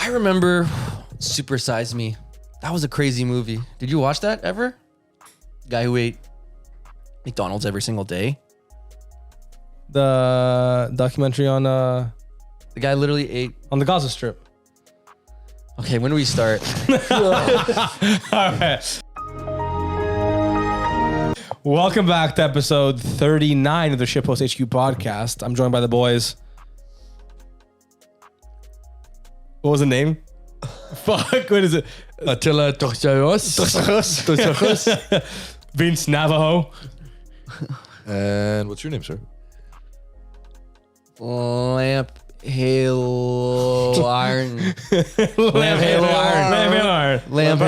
I remember Super Size Me. That was a crazy movie. Did you watch that ever? Guy who ate McDonald's every single day. The documentary on The guy literally ate. on the Gaza Strip. Okay, when do we start? All right. Welcome back to episode 39 of the Shitpost HQ Podcast. I'm joined by the boys. What was the name? Fuck, what is it? Attila Toxios. Vince Navajo. And what's your name, sir? Lamp Halo Iron. Lamp Halo Iron. Lamp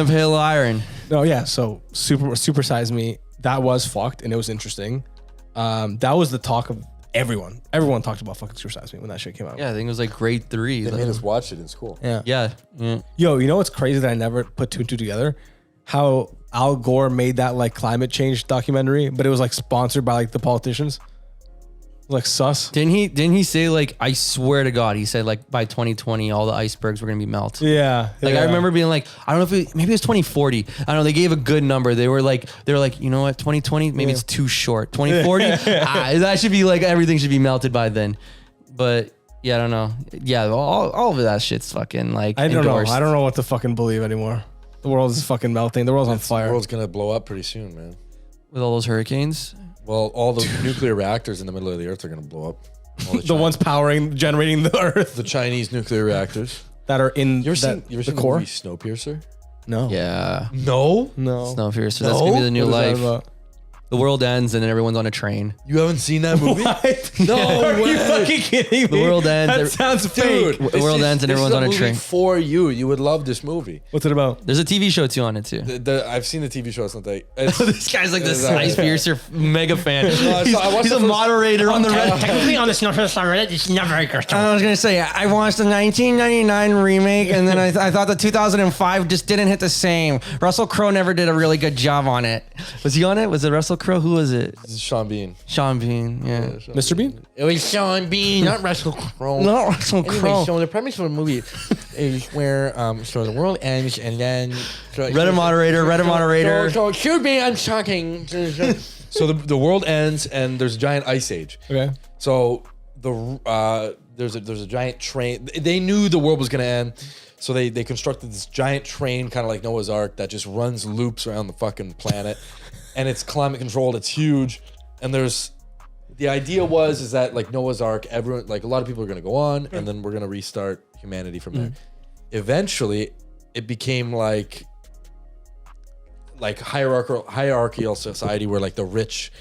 Halo Iron. No, yeah. So super size me. That was fucked, and it was interesting. That was the talk of everyone. Everyone talked about fucking Super Size Me when that shit came out. Yeah, I think it was like grade 3. They made us watch it in school. Yeah. Yeah. Yo, you know what's crazy that I never put two and two together? How Al Gore made that like climate change documentary, but it was like sponsored by like the politicians. Like sus. Didn't he say like, I swear to God, he said like by 2020 all the icebergs were gonna be melted. Yeah. Like I remember being like, I don't know if maybe it was 2040. I don't know. They gave a good number. They were like, you know what, 2020 maybe it's too short. 2040 that should be like everything should be melted by then. But yeah, I don't know. Yeah, all of that shit's fucking like I don't endorsed. know. I don't know what to fucking believe anymore. The world is fucking melting. The world's on fire. The world's gonna blow up pretty soon, man. With all those hurricanes. Well, all the nuclear reactors in the middle of the earth are gonna blow up. All The ones generating the earth the Chinese nuclear reactors. that are in You ever seen the the core. movie Snowpiercer? No. Yeah. No, No. Snowpiercer. That's gonna be the new What is that life. about? The world ends and then everyone's on a train. you haven't seen that movie? What? No Are you way. fucking kidding me? The world ends. That sounds fake. The world ends and everyone's on a train. For you, you would love this movie. What's it about? There's a TV show too on it too. I've seen the TV show. It's not that. This guy's like the It's Ice Piercer mega fan. I watched He's the a first- moderator on the Reddit. Technically on the Snowpiercer subreddit, it's never a good I was gonna say I watched the 1999 remake, and then I thought the 2005 just didn't hit the same. Russell Crowe never did a really good job on it. Was he on it? Was it Russell Crowe? Who was it? This is Sean Bean. Sean Bean. Yeah. Mr. Bean? It was Sean Bean, not Russell Crowe. Not Russell Anyway, Crowe. so the premise of the movie is where so the world ends and then Reddit moderator. So excuse me, I'm talking. So the world ends and there's a giant ice age. Okay. So there's a giant train. They knew the world was gonna end, so they constructed this giant train, kind of like Noah's Ark, that just runs loops around the fucking planet, and it's climate controlled. It's huge, and the idea is that like Noah's Ark, everyone, like a lot of people are gonna go on, and then we're gonna restart humanity from there. Eventually, it became like hierarchical society where like the rich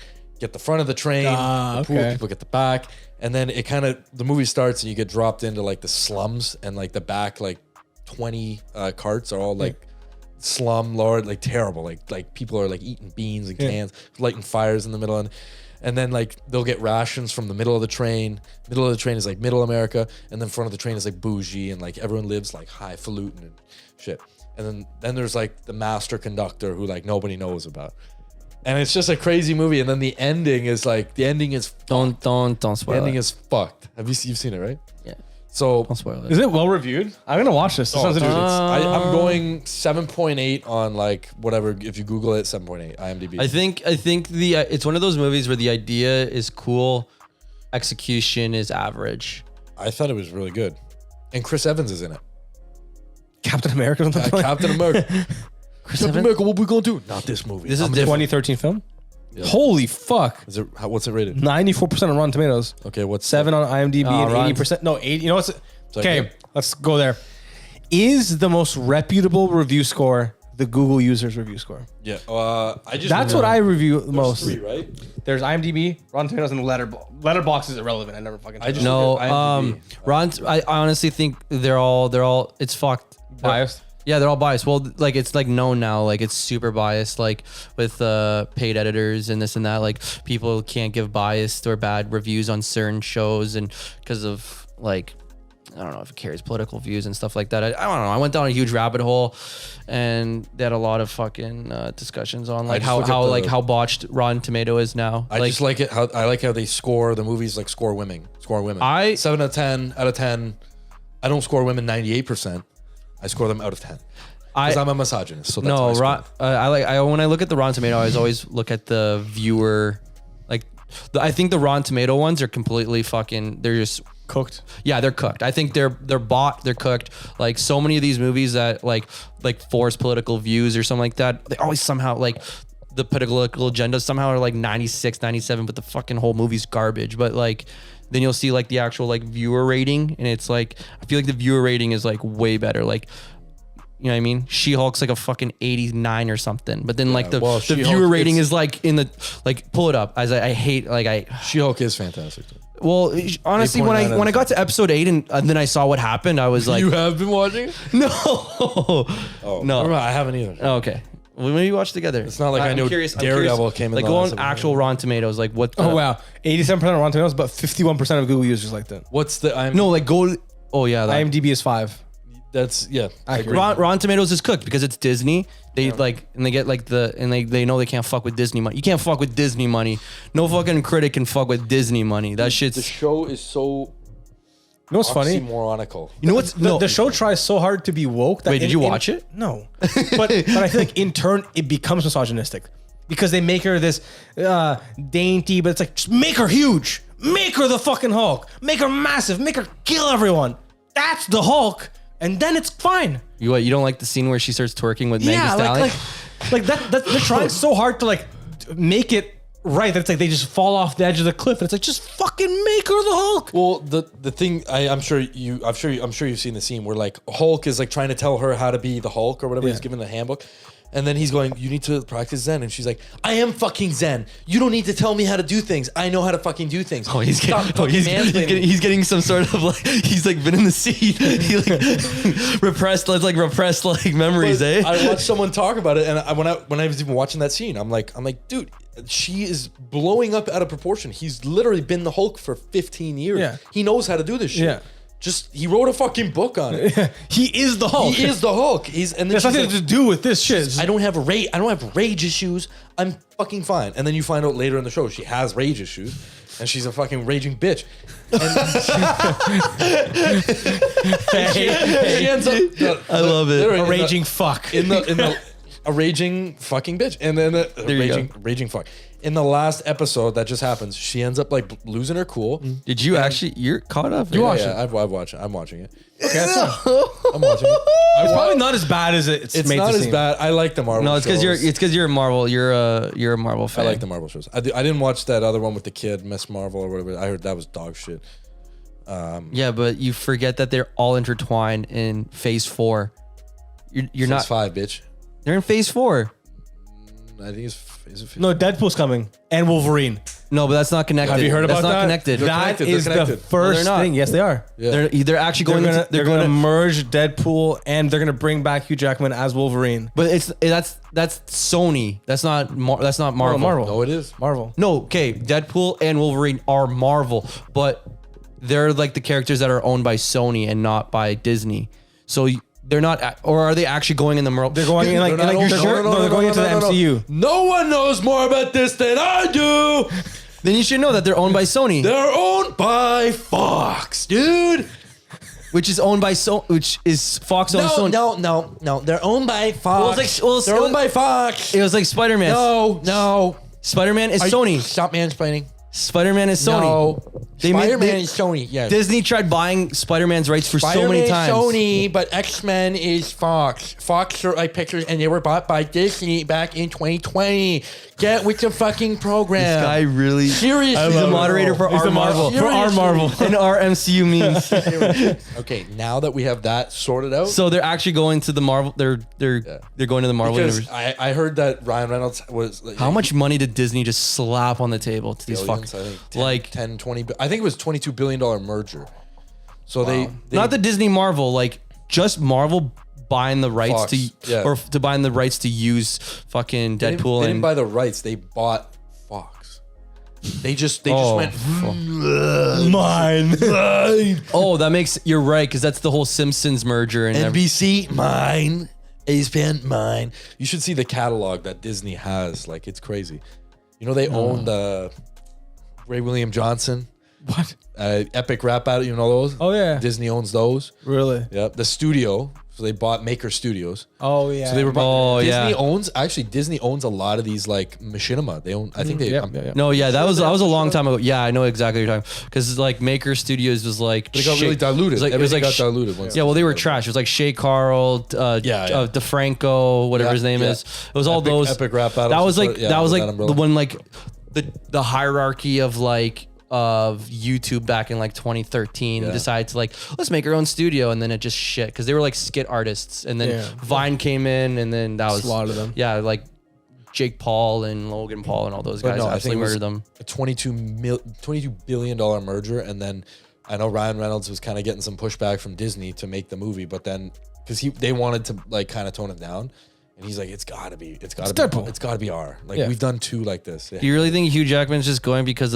get the front of the train, the poor people get the back, and then the movie starts and you get dropped into like the slums, and like the back like 20 carts are all like slum lord, like terrible, like people are like eating beans and cans, lighting fires in the middle, and then like they'll get rations from the middle of the train. Middle of the train is like middle America, and then front of the train is like bougie, and like everyone lives like highfalutin and shit. And then there's like the master conductor who like nobody knows about. And it's just a crazy movie. And then the ending is Don't spoil the ending it. is fucked. You've seen it, right? Yeah. So Don't spoil it. Is it well reviewed? I'm gonna watch this. This sounds interesting. I'm going 7.8 on like whatever. If you Google it, 7.8 IMDb. I think it's one of those movies where the idea is cool, execution is average. I thought it was really good. And Chris Evans is in it. Captain America. Captain America. Chris Captain Evans? America, what we gonna do? Not this movie. This is different. 2013 film. Yeah. Holy fuck! What's it rated? 94% on Rotten Tomatoes. Okay, what's 7 on IMDb Oh, and Rotten- 80%. No, 80. You know what's like okay? it. Let's go there. Is the most reputable review score the Google users review score? Yeah. I just. That's what I review the most. 3, right? There's IMDb, Rotten Tomatoes, and Letterboxd is irrelevant. I never fucking. I just- No, look at IMDb. Ron. I honestly think they're all. It's fucked. biased. Yeah, they're all biased. Well, like it's like known now. Like it's super biased. Like with paid editors and this and that. Like people can't give biased or bad reviews on certain shows, and because of like I don't know if it carries political views and stuff like that. I don't know. I went down a huge rabbit hole, and they had a lot of fucking discussions on like how botched Rotten Tomato is now. I just like it. I like how they score the movies, like score women. 7 out of 10 out of 10. I don't score women 98%. I score them out of 10. Because I'm a misogynist. So that's No, why I score. when I look at the Rotten Tomato, I always look at the viewer. Like, I think the Rotten Tomato ones are completely fucking. They're just Cooked. Yeah, they're cooked. I think they're bought. They're cooked. Like so many of these movies that like force political views or something like that. They always somehow like the political agenda somehow are like 96, 97, but the fucking whole movie's garbage. But like. Then you'll see like the actual like viewer rating, and it's like I feel like the viewer rating is like way better. Like, you know what I mean? She-Hulk's like a fucking 89 or something. But then like the viewer rating is like in the like pull it up. As I hate like She-Hulk is fantastic. well honestly when I got to episode 8 and then I saw what happened, I was like, You have been watching it? no. Oh, No. I haven't either. Oh, okay. When we watch together. It's not like I know Daredevil came in like the go last on episode. actual Rotten Tomatoes, like what Oh wow, 87% of Rotten Tomatoes, but 51% of Google users like that. What's the No, like go oh yeah, that. IMDb is 5. That's I agree. Rotten Tomatoes is cooked because it's Disney. They like and they get like they know they can't fuck with Disney money. You can't fuck with Disney money. No fucking critic can fuck with Disney money. That shit's The show is so You know what's funny? oxymoronical. you know what's The show tries so hard to be woke. That Wait, did you watch it? No, but I feel like in turn it becomes misogynistic because they make her this dainty, but it's like just make her huge, make her the fucking Hulk, make her massive, make her kill everyone. That's the Hulk, and then it's fine. You don't like the scene where she starts twerking with Megan Yeah, Stallion? like that. They're trying so hard to like make it right that it's like they just fall off the edge of the cliff. And it's like just fucking make her the Hulk. Well, the thing I'm sure you've seen the scene where like Hulk is like trying to tell her how to be the Hulk or whatever. Yeah. He's given the handbook. And then he's going, you need to practice Zen. And she's like, I am fucking Zen. You don't need to tell me how to do things. I know how to fucking do things. Oh, he's Stop fucking mansplaining. he's getting some sort of like he's like been in the scene. He like repressed like memories, But eh? I watched someone talk about it, and when I was even watching that scene, I'm like, dude, she is blowing up out of proportion. He's literally been the Hulk for 15 years. Yeah. He knows how to do this shit. Yeah. Just he wrote a fucking book on it. He is the Hulk. He is the Hulk. And then There's she's nothing like, to do with this shit. I don't have rage issues. I'm fucking fine. And then you find out later in the show she has rage issues, and she's a fucking raging bitch. And she ends up. I love it. literally A in the- raging fuck. in the a raging fucking bitch, and then raging fuck. In the last episode that just happens, she ends up like losing her cool. Did you actually? You're caught up. You watched Yeah, it. I've watched it. I'm watching it. Okay, that's fine. I'm watching it. It's probably not as bad as it's It's made not to as seem. bad. I like the Marvel. No, it's because shows. you're a Marvel. You're a Marvel I fan. like the Marvel shows. I didn't watch that other one with the kid, Miss Marvel or whatever. I heard that was dog shit. Yeah, but you forget that they're all intertwined in Phase 4. You're not. Phase 5, bitch. They're in Phase 4. I think it's Phase 5. No, Deadpool's coming and Wolverine. No, but that's not connected. Have you heard about that's that? not connected. They're That connected. They're is the connected. first No, they're not. thing. Yes, they are. Yeah. They're actually They're going. gonna, They're gonna going to. merge Deadpool and they're gonna bring back Hugh Jackman as Wolverine. But that's Sony. That's not Marvel. Marvel. No, it is. Marvel. No, okay. Deadpool and Wolverine are Marvel, but they're like the characters that are owned by Sony and not by Disney. So they're not, or are they actually going in the Marvel? They're going in like, They're not- you're sure? No, they're going into the MCU. No one knows more about this than I do. Then you should know that they're owned by Sony, They're owned by Fox, dude. which is owned by which is Fox owns Sony. No. They're owned by Fox. They're owned by Fox. It was like Spider-Man. No. Spider-Man is Sony. Stop mansplaining. Spider-Man is Sony. No. Spider-Man is Sony. Yes. Disney tried buying Spider-Man's rights for so many times. Sony, but X-Men is Fox. Fox are like pictures, and they were bought by Disney back in 2020. Get with the fucking program. This guy really. Seriously. He's the moderator for our Marvel. For our Marvel. And our MCU memes. Okay, now that we have that sorted out. So they're actually going to the Marvel. They're going to the Marvel Because universe. I heard that Ryan Reynolds was How much money did Disney just slap on the table to these billions, fucks? I think 10, Like 10, 20. I think it was $22 billion merger. So they not the Disney Marvel, like just Marvel buying the rights Fox, to yeah. or to buying the rights to use fucking they Deadpool didn't and buy the rights. They bought Fox. They just Oh, went Mine. oh, that makes you're right because that's the whole Simpsons merger and NBC mine. A-Span mine. You should see the catalog that Disney has. Like it's crazy. You know they own the Ray William Johnson. What? Epic Rap Battle, you know those? Oh yeah. Disney owns those. Really? Yep. The studio, so they bought Maker Studios. Oh yeah. So they were Oh, Disney yeah. Disney owns a lot of these like machinima. They own, I think they. Yep. No, yeah, that was a long time ago. Yeah, I know exactly what you're talking because like Maker Studios was like But it got really diluted. It was like got diluted. Once yeah, well, they were trash. It was like Shay Carl, DeFranco, whatever Yeah, his name yeah. is. It was all those Epic Rap Battles. That was like Yeah, that was with like that umbrella. the one like the hierarchy of like of YouTube back in like 2013 Yeah. decided to like let's make our own studio and then it just shit because they were like skit artists and then Yeah. Vine came in and then that was Slaughtered them. Yeah, like Jake Paul and Logan Paul and all those guys no, I think absolutely it was murdered them. a $22 billion merger, and then I know Ryan Reynolds was kind of getting some pushback from Disney to make the movie, but then because they wanted to like kind of tone it down, and he's like, it's gotta be R. Like Yeah. we've done two like this. Yeah. Do you really think Hugh Jackman's just going because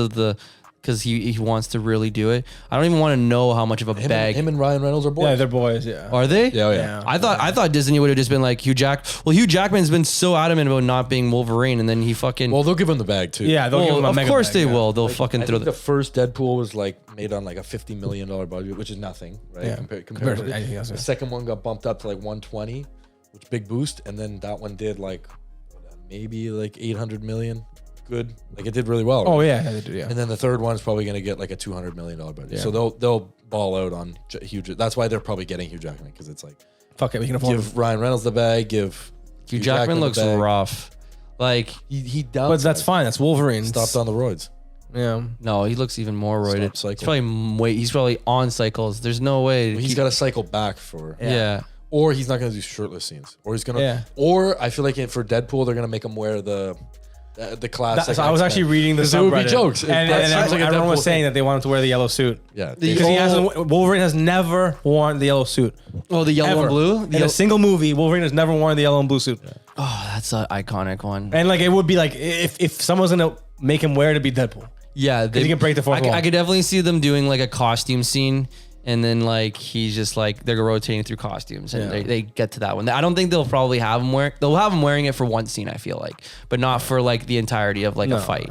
he wants to really do it? I don't even want to know how much of a bag. Him and Ryan Reynolds are boys. Yeah, they're boys. Yeah. Are they? Yeah, oh, yeah. Yeah. I thought Disney would have just been like Hugh Jackman's been so adamant about not being Wolverine, and then he fucking. Well, they'll give him the bag too. Yeah, they'll give well, him a of mega course bag, they yeah. will. They'll fucking I throw think the. the first Deadpool was like made on like a $50 million budget, which is nothing, right? Yeah. Compared Compared to to anything else, the yeah. second one got bumped up to like 120, which big boost, and then that one did like maybe like 800 million. Good, like it did really well. Oh right? yeah, they do. Yeah. And then the third one's probably going to get like a $200 million budget. Yeah. So they'll ball out on Hugh. That's why they're probably getting Hugh Jackman, because it's like Fuck it, we can afford. give Ryan Reynolds the bag, give Hugh Jackman the looks bag. rough. Like He But that's fine. That's Wolverine. Stopped on the roids. Yeah. no, he looks even more roided. Stop He's cycle. he's probably on cycles. There's no way. He's got to cycle back for. yeah. Or he's not going to do shirtless scenes. Or he's going to. Yeah. Or I feel like for Deadpool, they're going to make him wear the classic. So I was actually reading the Because it would be subreddit, jokes. and That seems like a everyone was Deadpool saying thing. that they wanted to wear the yellow suit. Yeah. Because he hasn't. Wolverine has never worn the yellow suit. Oh, the yellow Ever. and blue. In a single movie, Wolverine has never worn the yellow and blue suit. Oh, that's an iconic one. And like it would be like if someone's gonna make him wear it, to be Deadpool. Yeah, he can break the fourth wall. I could definitely see them doing like a costume scene, and then like he's just like they're rotating through costumes, and Yeah. they get to that one. I don't think they'll probably have him wear. They'll have him wearing it for one scene, I feel like, but not for like the entirety of like No. a fight.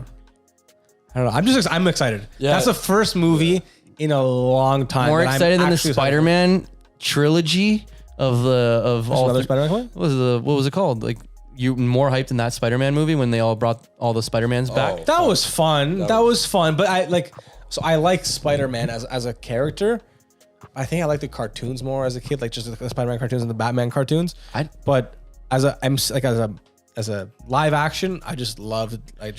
I don't know. I'm excited. Yeah. That's the first movie in a long time. More that I'm excited than the actually excited Spider-Man trilogy of for. all. Another Spider-Man coming? What was it called? Like you more hyped than that Spider-Man movie when they all brought all the Spider-Mans back. That was fun. That was fun. But I like Spider-Man as a character. I think I like the cartoons more as a kid, like just the Spider-Man cartoons and the Batman cartoons. But as a live action, I just loved I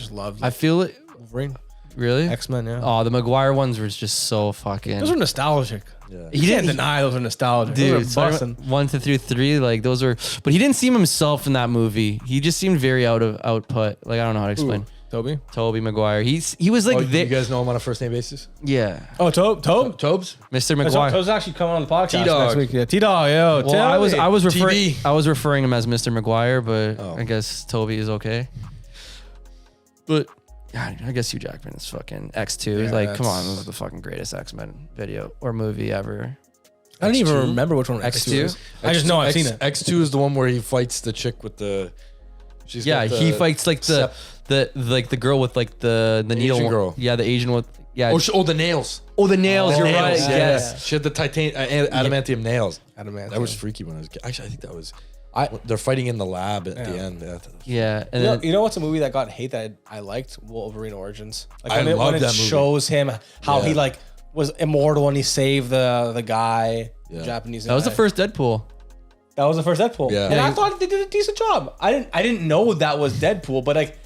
feel it. Wolverine, Really? X-Men. Yeah, Oh, the Maguire ones were just so fucking. those are nostalgic. Yeah. You can't deny those are nostalgic. Dude, Those are busting. 1 to 3, like those were, but he didn't seem himself in that movie. He just seemed very out of output. Like I don't know how to explain. Toby. Toby Maguire. He was like Oh, the, you guys know him on a first name basis? yeah, Oh, Tobe. Tobes? Mr. Maguire. Tobe's actually coming on the podcast T-Dog. next week. Yeah, T-Dog, yo. Well, I was TV. referring him as Mr. Maguire, but Oh. I guess Toby is okay. But yeah, I guess Hugh Jackman is fucking X2. Yeah, Like, come on, that's- this is the fucking greatest X-Men video or movie ever. I don't even X2? remember which one X2? is. I just know I've seen it. X2 is the one where he fights the chick with the. She's Yeah, got he the fights like the girl with like the needle. Asian girl. Yeah, the Asian with yeah. the nails. Oh, the nails. The You're nails, right. yeah. Yes. She had the adamantium nails. Adamantium. That was freaky when I was a kid. Actually, I think that was. They're fighting in the lab at the end. Yeah. And then, You know what's a movie that got hate that I liked? Wolverine Origins. Like I love when it that movie. shows him how he Yeah. like was immortal and he saved the guy, Yeah. the Japanese. that was the guy. first Deadpool. That was the first Deadpool. Yeah. And Yeah, I he- thought they did a decent job. I didn't know that was Deadpool, but like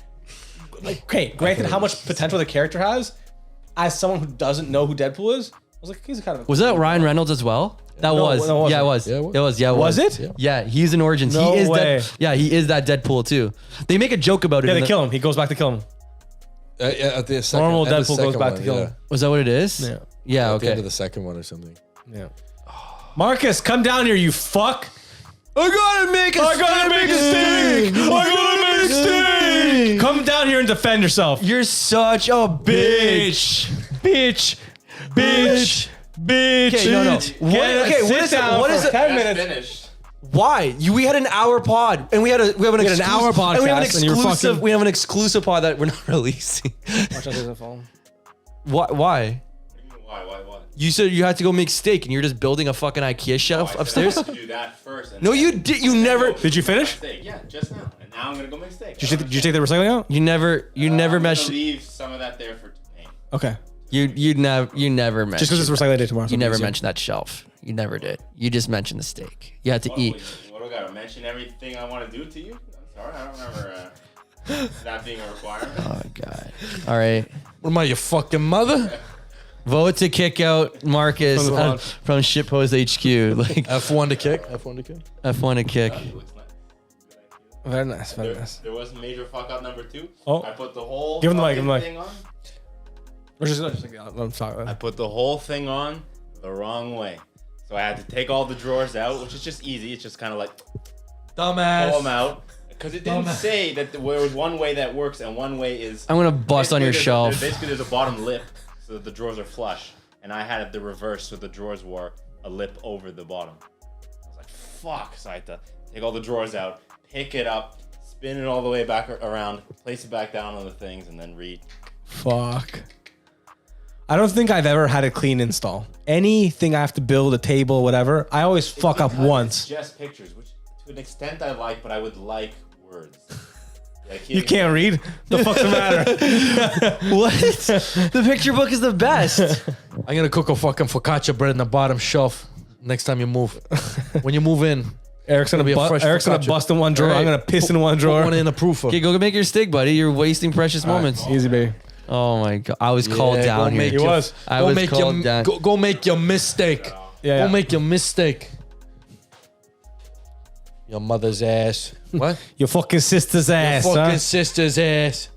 okay, granted how much potential the character has, as someone who doesn't know who Deadpool is, I was like, he's kind of Was that Ryan Reynolds as well? That No, was. no, it Yeah, it wasn't. was. Yeah, it It was. was. Yeah, it Was was. it? Yeah, he's in Origins. No he is way. Yeah, he is that Deadpool too. They make a joke about it. Yeah, in they the- kill him. He goes back to kill him. At the second, Normal at the Deadpool goes second back one, to kill yeah. him. Was that what it is? Yeah. Yeah. At the end Okay. of the second one or something. Yeah. Marcus, come down here, you fuck. I gotta make a stink. Come down here and defend yourself. You're such a bitch. Bitch. Bitch. Bitch. Okay, no. Get Okay, what is it? What is it? 10 minutes. Finished. Why? We had an hour pod, and we have an an hour and we have an podcast, and you're exclusive. fucking- We have an exclusive pod that we're not releasing. Watch out, there's a phone. Why? Why? What? You said you had to go make steak, and you're just building a fucking IKEA shelf upstairs. I had to do that first. And No, you did. You never. Did you finish? Steak. Yeah, just now. And now I'm gonna go make steak. Did you take the recycling out? You never. You never I'm gonna mentioned. leave some of that there for me. Okay. You never mentioned. Just because it's recycling day tomorrow. You never mentioned that shelf. You never did. You just mentioned the steak. You had to eat. What do I gotta mention? Everything I want to do to you? I'm sorry, I don't remember that being a requirement. Oh God. All right. What am I, your fucking mother? Vote to kick out Marcus from Shitpost HQ. Like F1 to kick. F1 to kick. F1 to kick. Very nice. Very nice. There was major fuck up number 2. Oh. I put the whole Give him the mic, fucking give him the mic. thing on. Or just let him talk. I put the whole thing on the wrong way. So I had to take all the drawers out, which is just easy. It's just kind of like Dumbass. pull them out. Because it didn't say that there was one way that works and one way is... I'm gonna bust on your Basically, shelf. Basically, there's a bottom lip, so that the drawers are flush. And I had it the reverse, so the drawers were a lip over the bottom. I was like, fuck. So I had to take all the drawers out, pick it up, spin it all the way back around, place it back down on the things, and then read. Fuck. I don't think I've ever had a clean install. Anything I have to build, a table, whatever, I always fuck up Because once. It's just pictures, which to an extent I like, but I would like words. Like, You can't read? The fuck's the matter? What? The picture book is the best. I'm gonna cook a fucking focaccia bread in the bottom shelf next time you move. When you move in, Eric's gonna, be a fresh Eric's gonna focaccia. bust in one drawer. All right. I'm gonna piss in one put drawer. one in a proofer. Okay, go make your steak, buddy. You're wasting precious moments. Easy, baby. Oh my God. I was called Yeah, down go here. make He your- was. I go was make called your, down. Go make your mistake. Yeah. Go make your mistake. Your mother's ass. What? Your fucking sister's ass, Your fucking huh? sister's ass.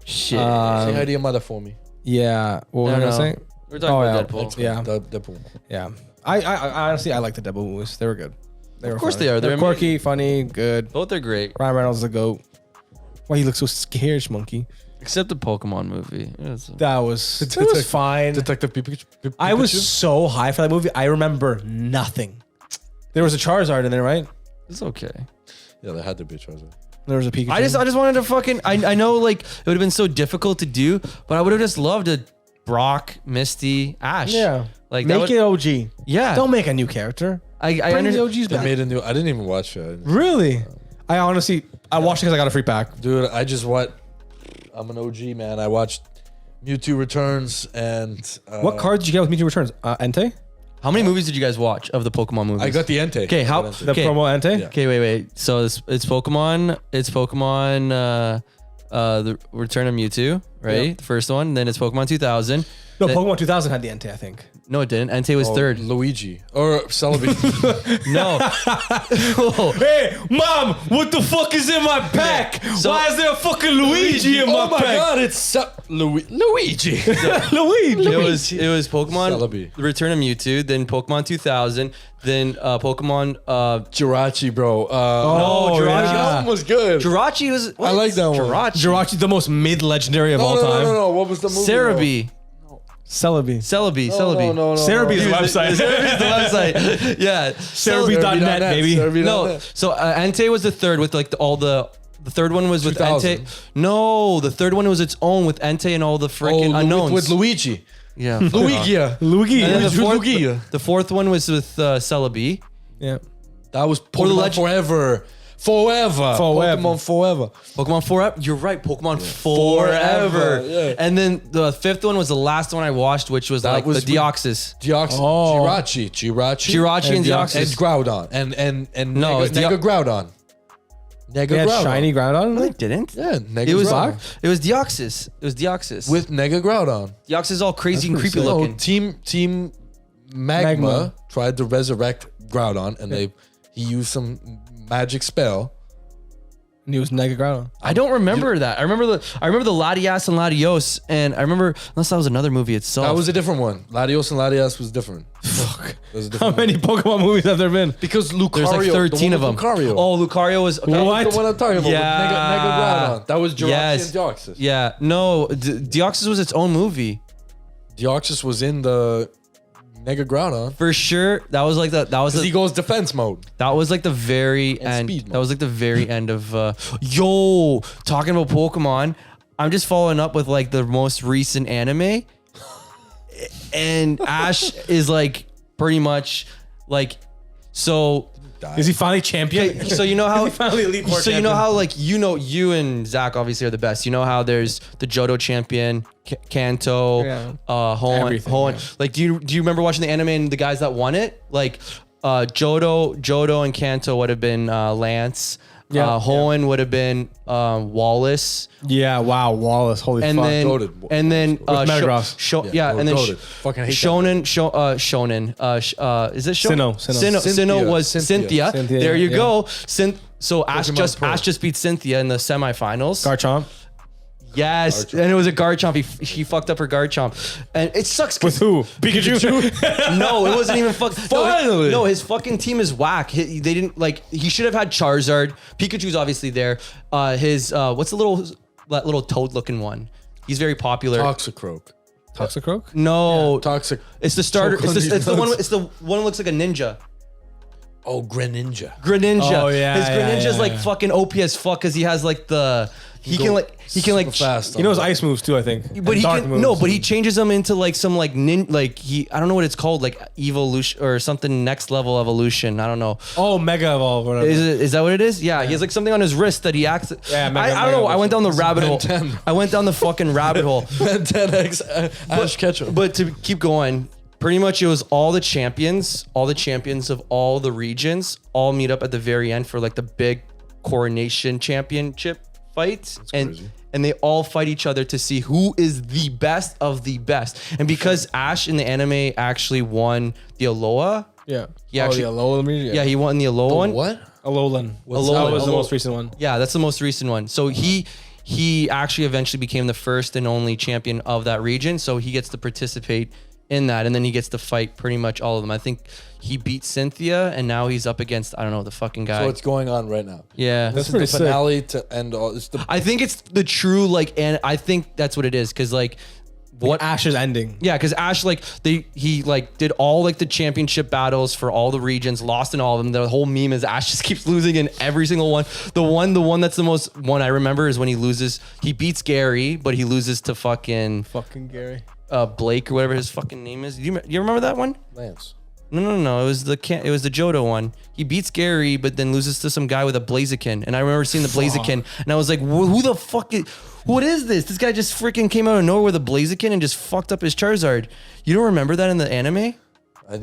Shit. Say hi to your mother for me. Yeah. What was I gonna say? We're talking Oh, about yeah. Deadpool. Yeah. Deadpool. Yeah. I honestly, I like the Deadpool movies. They were good. They were course funny. they are. They're They're quirky, funny, good. Both are great, Ryan Reynolds is a goat. Why he looks so scared, monkey? except the Pokemon movie. That was fine. Detective Pikachu. I was so high for that movie. I remember nothing. There was a Charizard in there, right? It's okay. Yeah, there had to be a Charizard. There was a Pikachu. I just wanted to fucking. I know like it would have been so difficult to do, but I would have just loved a Brock, Misty, Ash. yeah. Like that Make would, it OG. Yeah. Don't make a new character. I Bring the understand. OGs They back. made a new. I didn't even watch it. Really? I honestly, I watched it because I got a free pack. Dude, I just what? I'm an OG man. I watched Mewtwo Returns and What card did you get with Mewtwo Returns? Entei? How many movies did you guys watch of the Pokemon movies? I got the Entei. Okay, how- I got Entei. The Okay. promo Entei? Yeah. Okay, wait. So it's Pokemon. It's Pokemon. The Return of Mewtwo, right? Yeah. The first one. Then it's Pokemon 2000. No, Then- Pokemon 2000 had the Entei, I think. No, it didn't. Entei was Oh, third. Luigi or Celebi. No. Oh, Hey, Mom, what the fuck is in my pack? So- Why is there a fucking Luigi in oh my my pack? god, it's Luigi. Luigi. it was Pokemon Celebi. Return of Mewtwo. Then Pokemon 2000. Then Pokemon. Jirachi, bro. Oh, Jirachi. yeah. That one was good. Jirachi was. I like that one. Jirachi. Jirachi's the most mid-legendary of all time. No. What was the movie? Cerebi. Celebi. Celebi. No. Cerebi's the website. Cerebi's the website. Yeah. Cerebi.net, baby. No, so Entei was the third with like all the third one was with 2000. Entei. No, the third one was its own with Entei and all the freaking unknowns. with Luigi. Yeah. Luigia. Luigi. And then Luigi. the fourth one was with Celebi. Yeah. That was the Pokemon legend- Forever. Pokemon Forever. Pokemon Forever. You're right. Pokemon Forever. Yeah. And then the fifth one was the last one I watched, which was That like was the Deoxys. Oh. Jirachi And Deoxys. and Groudon and No, it's Nega Groudon. They Nega had Groudon. shiny ground on No, it? it didn't. Yeah, Nega It was Groudon. it was Deoxys. It was Deoxys. With Nega Groudon. Deoxys is all crazy and pretty creepy sick. looking. Team Magma, Magma. tried to resurrect Groudon and he used some magic spell. And he was Nega Groudon. I don't remember that. I remember the Latias and Latios, and I remember unless that was another movie itself. That was a different one. Latios and Latias was different. Fuck. That was a How different many Pokemon movies have there been? Because Lucario, There's like 13 of them. Lucario. Oh, Lucario was okay. What? The one I'm talking about. Yeah. With Nega Groudon. That was Jirachi Yes. and Deoxys. Yeah, no, Deoxys was its own movie Deoxys was in the Nega Groudon. for sure. That was like Because he goes defense mode. that was like the very And end. speed mode. That was like the very end of. Yo, talking about Pokemon, I'm just following up with like the most recent anime. and Ash is like pretty much like so. Is he finally champion? So you know how Is he finally Elite Four so you know champion? how like you and Zach obviously are the best. You know how there's the Johto champion, Kanto, Yeah. Hoenn. Everything, Hoenn. yeah. Like do you remember watching the anime and the guys that won it? Like Johto and Kanto would have been Lance. Yeah. Hoenn would have been Wallace. Yeah, wow, Wallace, holy And fuck. then, Goated. and then, Metagross. yeah, and then goated. Fucking hate that. Shonen, is it Shonen? Sinnoh. Sinnoh was Cynthia. Cynthia. There you yeah. go. So Ash Pro. just beat Cynthia in the semifinals. Garchomp. Yes, Garchomp. and it was a Garchomp. She fucked up her Garchomp, and it sucks. With who? Pikachu? No, it wasn't even fuck. Finally. No, his fucking team is whack. They didn't like. He should have had Charizard. Pikachu's obviously there. His what's that little toad looking one? He's very popular. Toxicroak. Toxicroak? No, Toxic. it's the starter. Choke on It's these the one. nuts. It's the one that looks like a ninja. Oh, Greninja. Greninja. Oh, yeah, His yeah, Greninja's yeah, like yeah. fucking OP as fuck because he has like the. He can like super fast. He knows ice moves too, I think. But And he dark can, moves. no, but he changes them into like some like I don't know what it's called, like evolution or something, next level evolution. I don't know. Oh, Mega Evolve. Whatever. Is that what it is? Yeah, he has like something on his wrist that he acts. Yeah, I don't know. I went down the rabbit hole. 10. I went down the fucking rabbit hole. 10x Ash Ketchum. But to keep going, pretty much it was all the champions of all the regions all meet up at the very end for like the big coronation championship fight. And they all fight each other to see who is the best of the best. And because Ash in the anime actually won the Alola, Yeah. He actually- the Alolan. yeah, he won the Alola one. What? Alolan. Alolan. That was the Alolan. most recent one. Yeah, that's the most recent one. So he actually eventually became the first and only champion of that region. So he gets to participate in that, and then he gets to fight pretty much all of them. I think he beat Cynthia, and now he's up against I don't know the fucking guy. So it's going on right now. Yeah, This is pretty the sick. finale to end all. It's the I think it's the true like, and I think that's what it is because like what Ash is ending. Yeah, because Ash he did all like the championship battles for all the regions, lost in all of them. The whole meme is Ash just keeps losing in every single one. The one that's the most one I remember is when he loses. He beats Gary, but he loses to fucking Gary. Blake or whatever his fucking name is. You remember that one? Lance. No. It was the Johto one. He beats Gary, but then loses to some guy with a Blaziken. And I remember seeing the Blaziken, and I was like, who the fuck is? What is this? This guy just freaking came out of nowhere with a Blaziken and just fucked up his Charizard. You don't remember that in the anime? I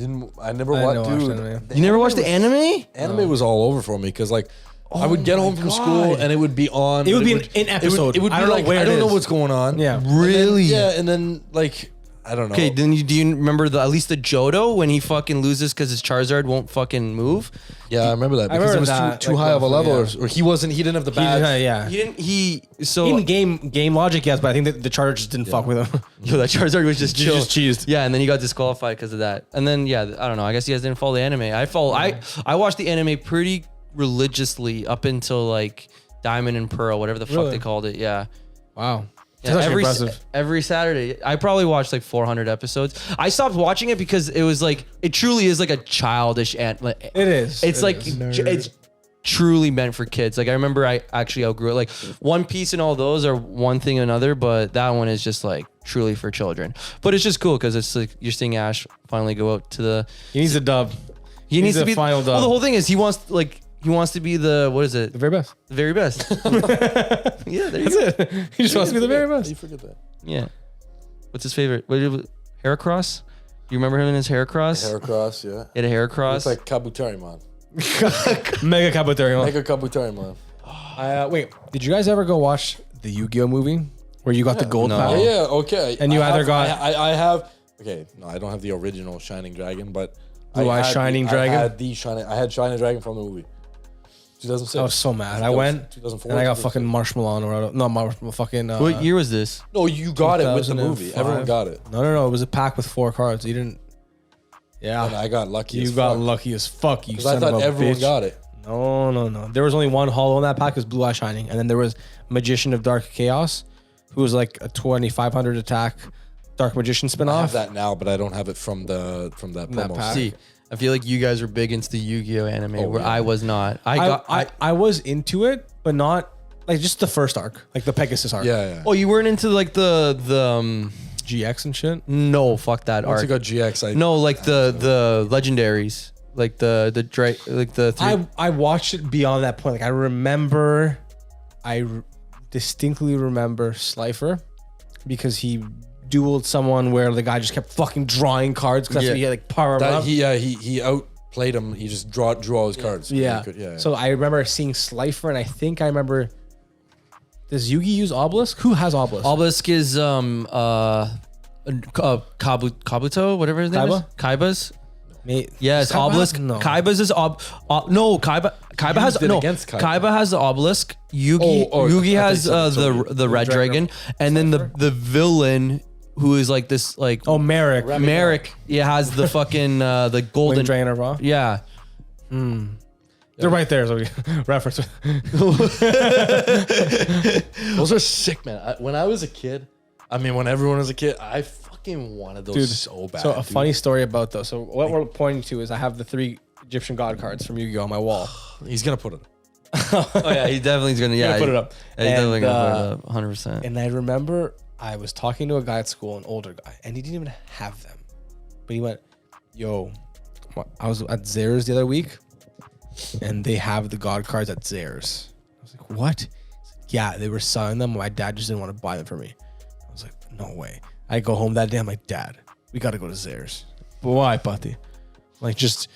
never watched. Dude, You never watched the anime? Anime was all over for me because like I would get home from school and it would be on. It would but be an episode. It would I be don't know like where I it don't know is. what's going on. Yeah. Really? And then like I don't know. Okay, then do you remember at least the Johto when he fucking loses because his Charizard won't fucking move? Yeah, I remember that because remember it was that, too like, high of a roughly, level, yeah. or he didn't have the badge. Yeah. In game logic, yes, but I think that the Charger just didn't fuck with him. Yo, that Charizard was just chill. just cheesed. Yeah, and then he got disqualified because of that. And then I don't know. I guess you guys didn't follow the anime. I watched the anime pretty religiously up until like Diamond and Pearl, whatever the fuck Really? they called it. Yeah. Wow. Yeah, That's actually impressive. every Saturday, I probably watched like 400 episodes. I stopped watching it because it was like it truly is like a childish It is. It's It like is. it's truly meant for kids. Like I remember I actually outgrew it. Like One Piece and all those are one thing or another, but that one is just like truly for children. But it's just cool because it's like you're seeing Ash finally go out to the. He needs a dub. He needs to the be final dub. Well, the whole thing is he wants to be the what is it? The very best. The very best. Yeah, there you That's go. it. He just wants to be the very best. You forget that. Yeah. What's his favorite? Heracross? You remember him in his Heracross? Heracross, yeah. He had a Heracross. It's like Kabuterimon. Mega Kabuterimon. Mega Kabuterimon. Wait, did you guys ever go watch the Yu-Gi-Oh movie where you got the gold No. pack? Yeah, okay. And you I either have- got- I have. Okay, no, I don't have the original Shining Dragon, but Blue I Eye had Shining Dragon? I had Shining Dragon from the movie. 2006. I was so mad. I went 2004, and I got 2006. fucking marshmallow or no marshmallow fucking. What year was this? No, you got it with the movie. 2005. Everyone got it. No. It was a pack with 4 cards. You didn't. Yeah. And I got lucky. You as got fuck. lucky as fuck. You Because I son of thought a everyone bitch. got it. No. There was only one holo in that pack. It was Blue Eye Shining, and then there was Magician of Dark Chaos, who was like a 2500 attack Dark Magician I have spinoff. that now, but I don't have it from that promo. pack. See, I feel like you guys were big into the Yu-Gi-Oh anime, where yeah. I was not. I was into it, but not like just the first arc, like the Pegasus arc. Yeah. Oh, you weren't into like the GX and shit. No, fuck that Once arc. you got GX, No, like the legendaries, like the like the three. I watched it beyond that point. Like I distinctly remember Slifer because he dueled someone where the guy just kept fucking drawing cards because that's what he had like power up. he outplayed him. He just drew all his cards. Yeah. So I remember seeing Slifer, and I think I remember. Does Yugi use Obelisk? Who has Obelisk? Obelisk is Kabuto, whatever his name is. Kaiba's. Yes, Kaiba? Obelisk. No. Kaiba's is no Kaiba. Kaiba has it no. against Kaiba. Kaiba has the Obelisk. Yugi I has think so. the Red Dragon, and then the villain who is like this like Oh, Merrick. Merrick. Yeah, has the fucking the golden Wing Dragon of Raw. Yeah. They're right there. So we reference. Those are sick, man. When I was a kid, when everyone was a kid, I fucking wanted those so bad. So a funny story about those. So what we're pointing to is I have the 3 Egyptian god cards from Yu-Gi-Oh on my wall. He's gonna put it. Oh yeah, he definitely is gonna. Yeah, put it up. Yeah, he's definitely And, gonna put it up. 100%. And I remember I was talking to a guy at school, an older guy, and he didn't even have them. But he went, "Yo, I was at Zares the other week, and they have the god cards at Zares." I was like, "What?" He's like, yeah, they were selling them. My dad just didn't want to buy them for me. I was like, "No way." I go home that day. I'm like, "Dad, we got to go to Zares." Why, buddy? Like, just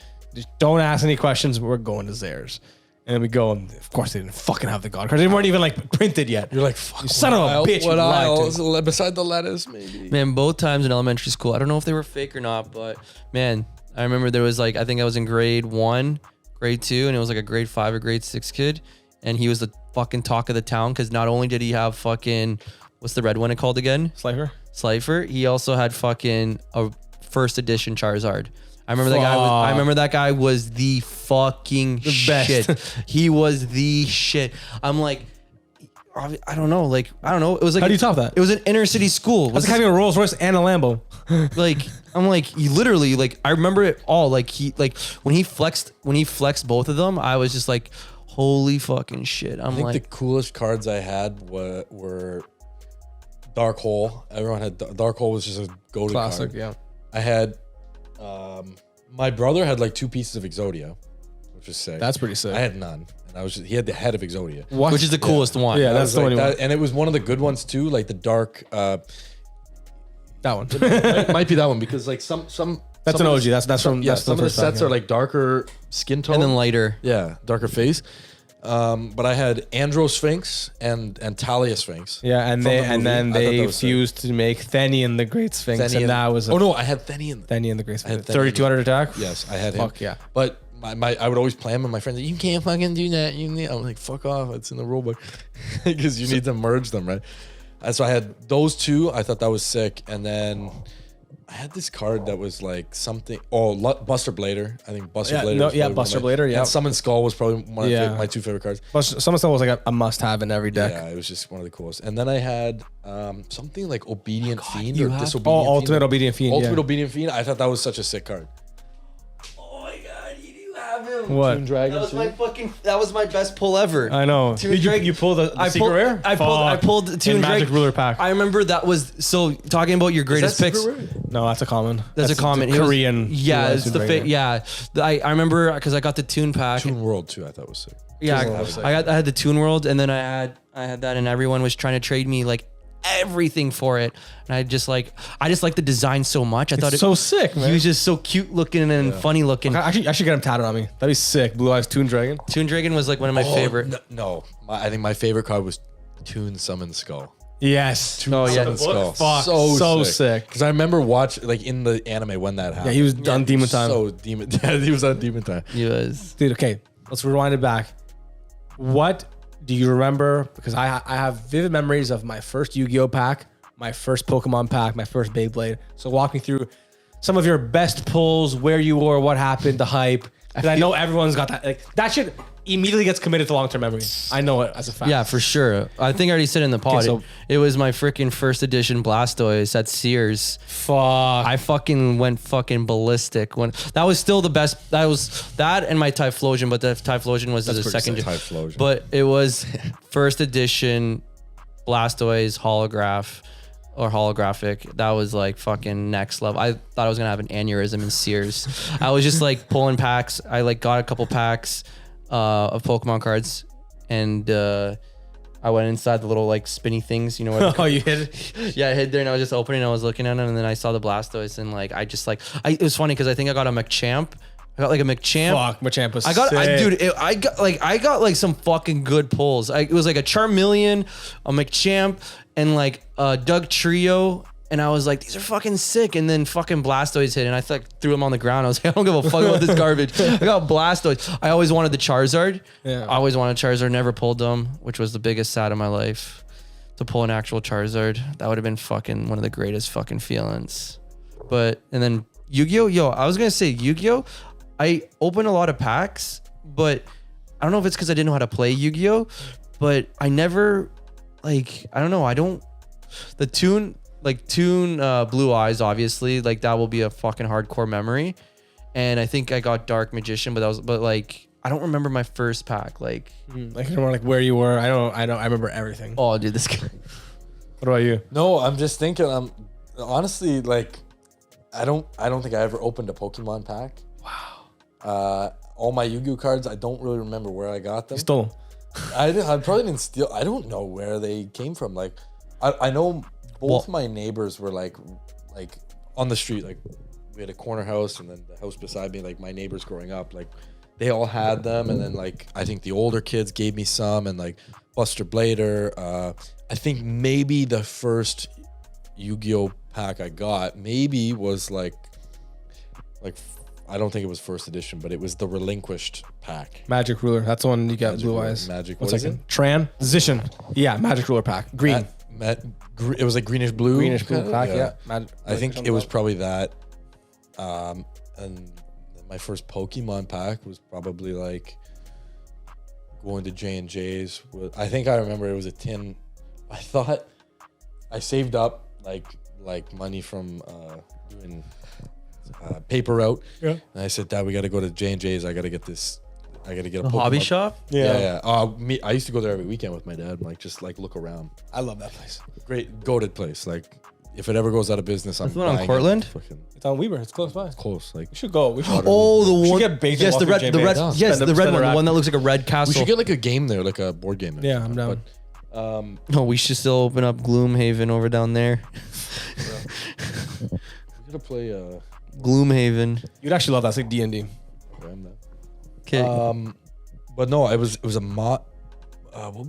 don't ask any questions. We're going to Zares. And then we go, and of course they didn't fucking have the god cards. They weren't even like printed yet. You're like, fuck. You son of a bitch. What you lied to me. aisle? Beside the lettuce, maybe. Man, both times in elementary school, I don't know if they were fake or not, but man, I remember there was like, I think I was in grade 1, grade 2, and it was like a grade 5 or grade 6 kid. And he was the fucking talk of the town because not only did he have fucking, what's the red one it called again? Slifer. He also had fucking a first edition Charizard. I remember that guy was the fucking shit. He was the shit. I'm like, I don't know. It was like, How do you top that? It was an inner city school. That's like having a Rolls Royce and a Lambo. Like, I'm like, you literally, like, I remember it all. Like, when he flexed both of them, I was just like, holy fucking shit. I think the coolest cards I had were Dark Hole. Everyone had Dark Hole was just a go-to Classic, card. yeah. I had my brother had like 2 pieces of Exodia, which is sick. That's pretty sick. I had none, and he had the head of Exodia, which is the coolest one. Yeah, that's the one you want. and it was one of the good ones too, like the dark. That one. might be that one because like some. That's an OG. That's from. Yeah, that's some of the first sets pack, are like darker skin tone And then lighter. Yeah, darker face. But I had Andro Sphinx and Talia Sphinx. Yeah, and from they the movie. and then I thought they that was sick. fused to make Thenian the Great Sphinx, Thenian. and that was Oh no, I had Thenian. Thenian the Great Sphinx. had Thenian. 3200 attack. Yes, I had him. Fuck yeah. But I would always play him, and my friends, you can't fucking do that. I'm like, fuck off. It's in the rulebook because you need to merge them, right? And so I had those 2. I thought that was sick, and then I had this card that was like something. Oh, Buster Blader. I think Buster Blader. No, was yeah, probably Buster one of my- Blader. Yeah, And Summon Skull was probably one of Yeah. my 2 favorite cards. but some stuff was like a must-have in every deck. Yeah, it was just one of the coolest. And then I had something like Obedient Fiend you or have- Disobedient Oh, Ultimate Fiend. Obedient Fiend. Ultimate yeah. Obedient Fiend. I thought that was such a sick card. Oh my god, you do have him. What? Toon Dragon. That was my best pull ever. I know. Toon Did Dragon- you pull the secret rare? I pulled the Toon in Magic Dragon. Ruler pack. I remember that was so talking about your greatest picks. No, that's a common. That's a common. the It was- Korean. Yeah, Toon it's the Dragon. yeah. I remember because I got the Toon pack. Toon World too. I thought was sick. Yeah, Toon World was sick. I had the Toon World, and then I had that, and everyone was trying to trade me like everything for it, and I just like the design so much. I thought It's so sick, man. he was just so cute looking and funny looking. I should get him tatted on me. That'd be sick. Blue Eyes Toon Dragon. Toon Dragon was like one of my favorite. No, I think my favorite card was Toon Summon Skull. Yes. Oh yeah, Summon Skull. Fuck, so sick. Because I remember like in the anime when that happened. Yeah, he was done Demon Time. So demon. He was on Demon Time. he was. Dude, okay, let's rewind it back. What do you remember? Because I have vivid memories of my first Yu-Gi-Oh pack, my first Pokemon pack, my first Beyblade. So walk me through some of your best pulls, where you were, what happened, the hype. Because I know everyone's got that. Like, that shit immediately gets committed to long-term memory. I know it as a fact. Yeah, for sure. I think I already said in the pod. so- it was my freaking first edition Blastoise at Sears. Fuck. I fucking went fucking ballistic when that was still the best. That was that and my Typhlosion, but the Typhlosion was the pretty second. sick, Typhlosion. But it was first edition Blastoise holograph. or holographic. That was like fucking next level. I thought I was gonna have an aneurysm in Sears. I was just like pulling packs. I like got a couple packs of Pokemon cards, and I went inside the little like spinny things, you know what? Oh, you hit it? Yeah, I hid there and I was just opening. I was looking at them, and then I saw the Blastoise, and like I just like it was funny because I think I got a Machamp. I got like a Machamp. Fuck, Machamp was I got, sick. I got like some fucking good pulls. It was like a Charmeleon, a Machamp, and like a Doug Trio. And I was like, these are fucking sick. And then fucking Blastoise hit, and I like threw him on the ground. I was like, I don't give a fuck about this garbage. I got Blastoise. I always wanted the Charizard. Yeah. I always wanted Charizard. Never pulled them, which was the biggest sad of my life. To pull an actual Charizard, that would have been fucking one of the greatest fucking feelings. But and then Yu-Gi-Oh. I was gonna say Yu-Gi-Oh. I opened a lot of packs, but I don't know if it's because I didn't know how to play Yu-Gi-Oh. But I never like I don't know. I don't the tune. Like Toon Blue Eyes, obviously, like that will be a fucking hardcore memory. And I think I got Dark Magician, but like I don't remember my first pack. Like I can remember like where you were. I remember everything. oh dude, this guy. What about you? No, I'm just thinking. I'm honestly like, I don't think I ever opened a Pokemon pack. Wow. All my Yu-Gi-Oh cards, I don't really remember where I got them. You stole them. I probably didn't steal. I don't know where they came from. Like, I know both my neighbors were like on the street. Like, we had a corner house, and then the house beside me. Like, my neighbors growing up, like they all had them, and then like I think the older kids gave me some, and like Buster Blader. I think maybe the first Yu-Gi-Oh pack I got maybe was like I don't think it was first edition, but it was the Relinquished pack. Magic Ruler. That's the one you got. Blue Eyes. Magic. One What is second. it? Transition. Yeah, Magic Ruler pack. Green. It was like greenish blue. Greenish blue kinda, pack. Yeah. Magic. I think it was probably that. And my first Pokemon pack was probably like going to J&J's. I think I remember it was a tin. I thought I saved up like money from doing paper route. Yeah. And I said, Dad, we got to go to J&J's. I got to get this. I got to get a hobby Pokemon. shop. Yeah. I used to go there every weekend with my dad and like just like look around. I love that place. Great goated place. Like if it ever goes out of business, I'm That's the one on buying it. Cortland? Fucking It's on Weber. It's close by. close. Like We should go. We should. Oh, the We should one. get baked Yes, and the walk red. through The red. J&J's. Yes, Spend the red a one. The rack. one that looks like a red castle. we should get like a game there, like a board game. Yeah, I'm down. But, No, we should still open up Gloomhaven over down there. we gotta play. Gloomhaven. You'd actually love that. It's like D&D. Okay. But no, it was a what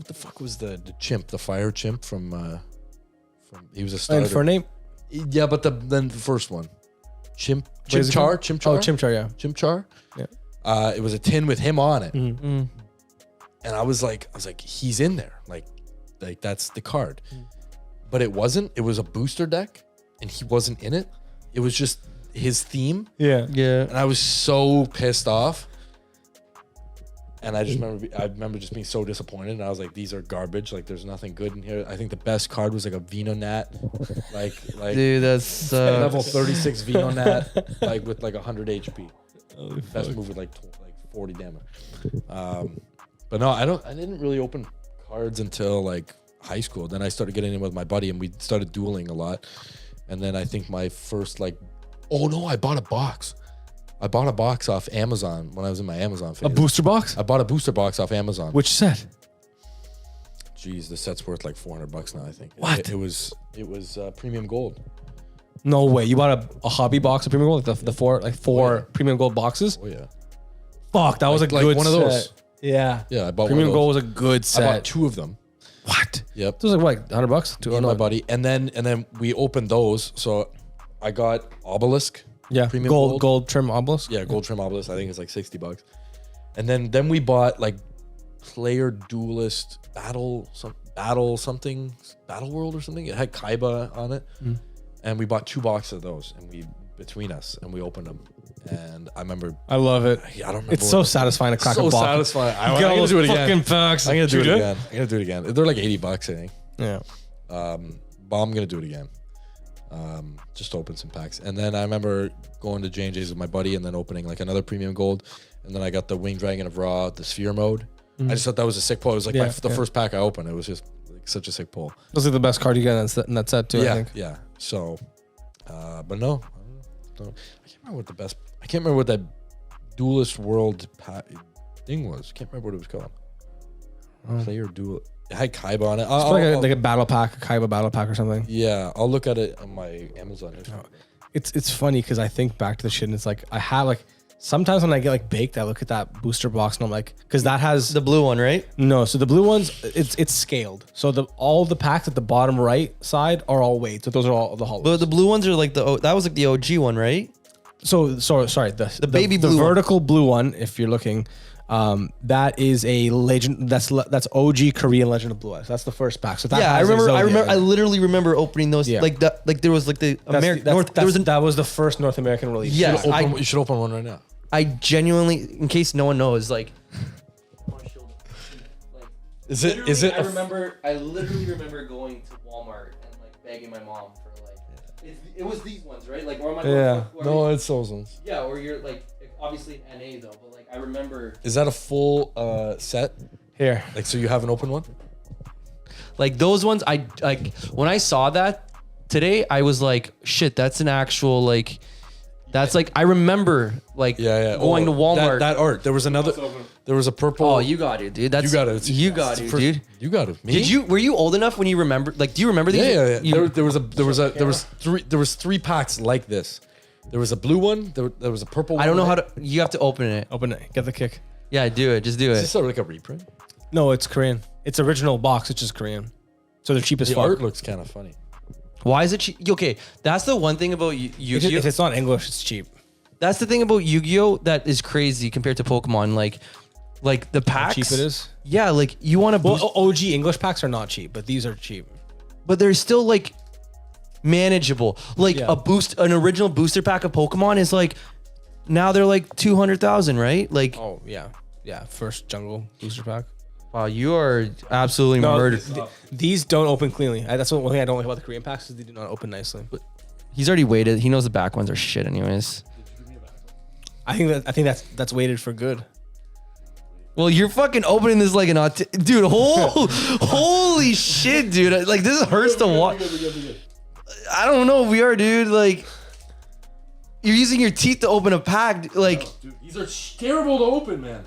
the fuck was the chimp, the fire chimp from he was a starter. And for a name? Yeah, but then the first one, What is it Chimchar. called? Oh, Chimchar, yeah. Chimchar. Yeah. It was a tin with him on it, Mm. and I was like, he's in there, like that's the card, but it wasn't. It was a booster deck, and he wasn't in it. It was just his theme, Yeah. Yeah. and I was so pissed off. And I remember just being so disappointed. And I was like, these are garbage. Like, there's nothing good in here. I think the best card was like a Venonat, like Dude, that's level 36 Venonat, like with like 100 HP. Best move with like 40 damage. But no, I didn't really open cards until like high school. Then I started getting in with my buddy, and we started dueling a lot. And then I think my first I bought a box. I bought a box off Amazon when I was in my Amazon phase. A booster box? I bought a booster box off Amazon. Which set? Jeez, the set's worth like $400 now, I think. What? It was premium gold. No way. You bought a hobby box of premium gold? Like the four premium gold boxes? Oh yeah. Fuck, that was a Like good one of those. set. Yeah. Yeah, I bought Premium one of gold those. was a good I set. bought two of them. What? Yep. It was like what, $100? Me and my buddy. And then we opened those. So I got Obelisk. Yeah. Premium gold trim obelisk. Yeah, gold trim obelisk. I think it's like $60. And then we bought like Player Duelist Battle World or something. It had Kaiba on it. And we bought 2 boxes of those, and between us we opened them. And I remember I love it. I don't remember It's so satisfying to crack a box. satisfying. I'm Get all gonna those do it again. fucking packs. I'm gonna do Did it you again. I'm gonna do it again. They're like $80, I think. Yeah. But I'm gonna do it again. Just to open some packs. And then I remember going to J&J's with my buddy and then opening like another premium gold. And then I got the Winged Dragon of Ra, the sphere mode. I just thought that was a sick pull. It was like the first pack I opened. It was just like like such a sick pull. Those are the best card you get in that set too. I Yeah, think. yeah. So, but no, I can't remember what the best. I can't remember what that Duelist World thing was. Can't remember what it was called. Player Duel. It had Kaiba on it. It's like a battle pack, a Kaiba battle pack or something. Yeah, I'll look at it on my Amazon. It's funny because I think back to the shit and it's like I have like sometimes when I get like baked, I look at that booster box and I'm like, because that has The blue one, right? no. So the blue ones, it's scaled. So all the packs at the bottom right side are all weighed. So those are all the hollows. But the blue ones are like that was like the OG one, right? So sorry, the baby the blue one. vertical blue one. If you're looking, that is a legend. That's OG Korean Legend of Blue Eyes. That's the first pack. So that Yeah, I has a remember. I Zodiac remember. in I it. literally remember opening those. Yeah. Like that. Like there was like the American North. There was an. That was the first North American release. Yes, You should open one right now. I genuinely, in case no one knows, like. Is it? I literally remember going to Walmart and like begging my mom for like. It was these ones, right? Like where am I? Yeah. No, it's those ones. Yeah, or you're like obviously NA though, but like I remember. Is that a full set? Here. Like, so you have an open one? Like those ones, I like when I saw that today, I was like, shit, that's an actual like, that's like I remember like going to Walmart. That art. There was another. There was a purple. Oh, you got it, dude. That's You got it. You got it, dude. You got it. Me? Did you? Were you old enough when you remember? Like, do you remember these? Yeah. You- There was three packs like this. There was a blue one. There was a purple one. I don't know how to. You have to open it. Open it. Get the kick. Yeah, do it. Just do Is it. this like a reprint? No, it's Korean. It's original box. It's just Korean. So they're cheap as The fuck. art looks kind of funny. Why is it cheap? Okay, that's the one thing about Yu-Gi-Oh. If it's not English, it's cheap. That's the thing about Yu-Gi-Oh that is crazy compared to Pokemon. Like the packs. Cheap it is. Yeah, like you want to boost, Well, OG English packs are not cheap, but these are cheap. but they're still like manageable. Like Yeah. an original booster pack of Pokemon is like now they're like 200,000, right? Like Oh yeah, yeah. First jungle booster pack. wow, you are absolutely murdered. These don't open cleanly. That's one thing I don't like about the Korean packs is they do not open nicely. He's already waited. He knows the back ones are shit, anyways. I think that's weighted for good. Well, you're fucking opening this like an dude. Holy shit, dude! Like this hurts to watch. I don't know if we are, dude. Like you're using your teeth to open a pack. Like Dude, these are terrible to open, man.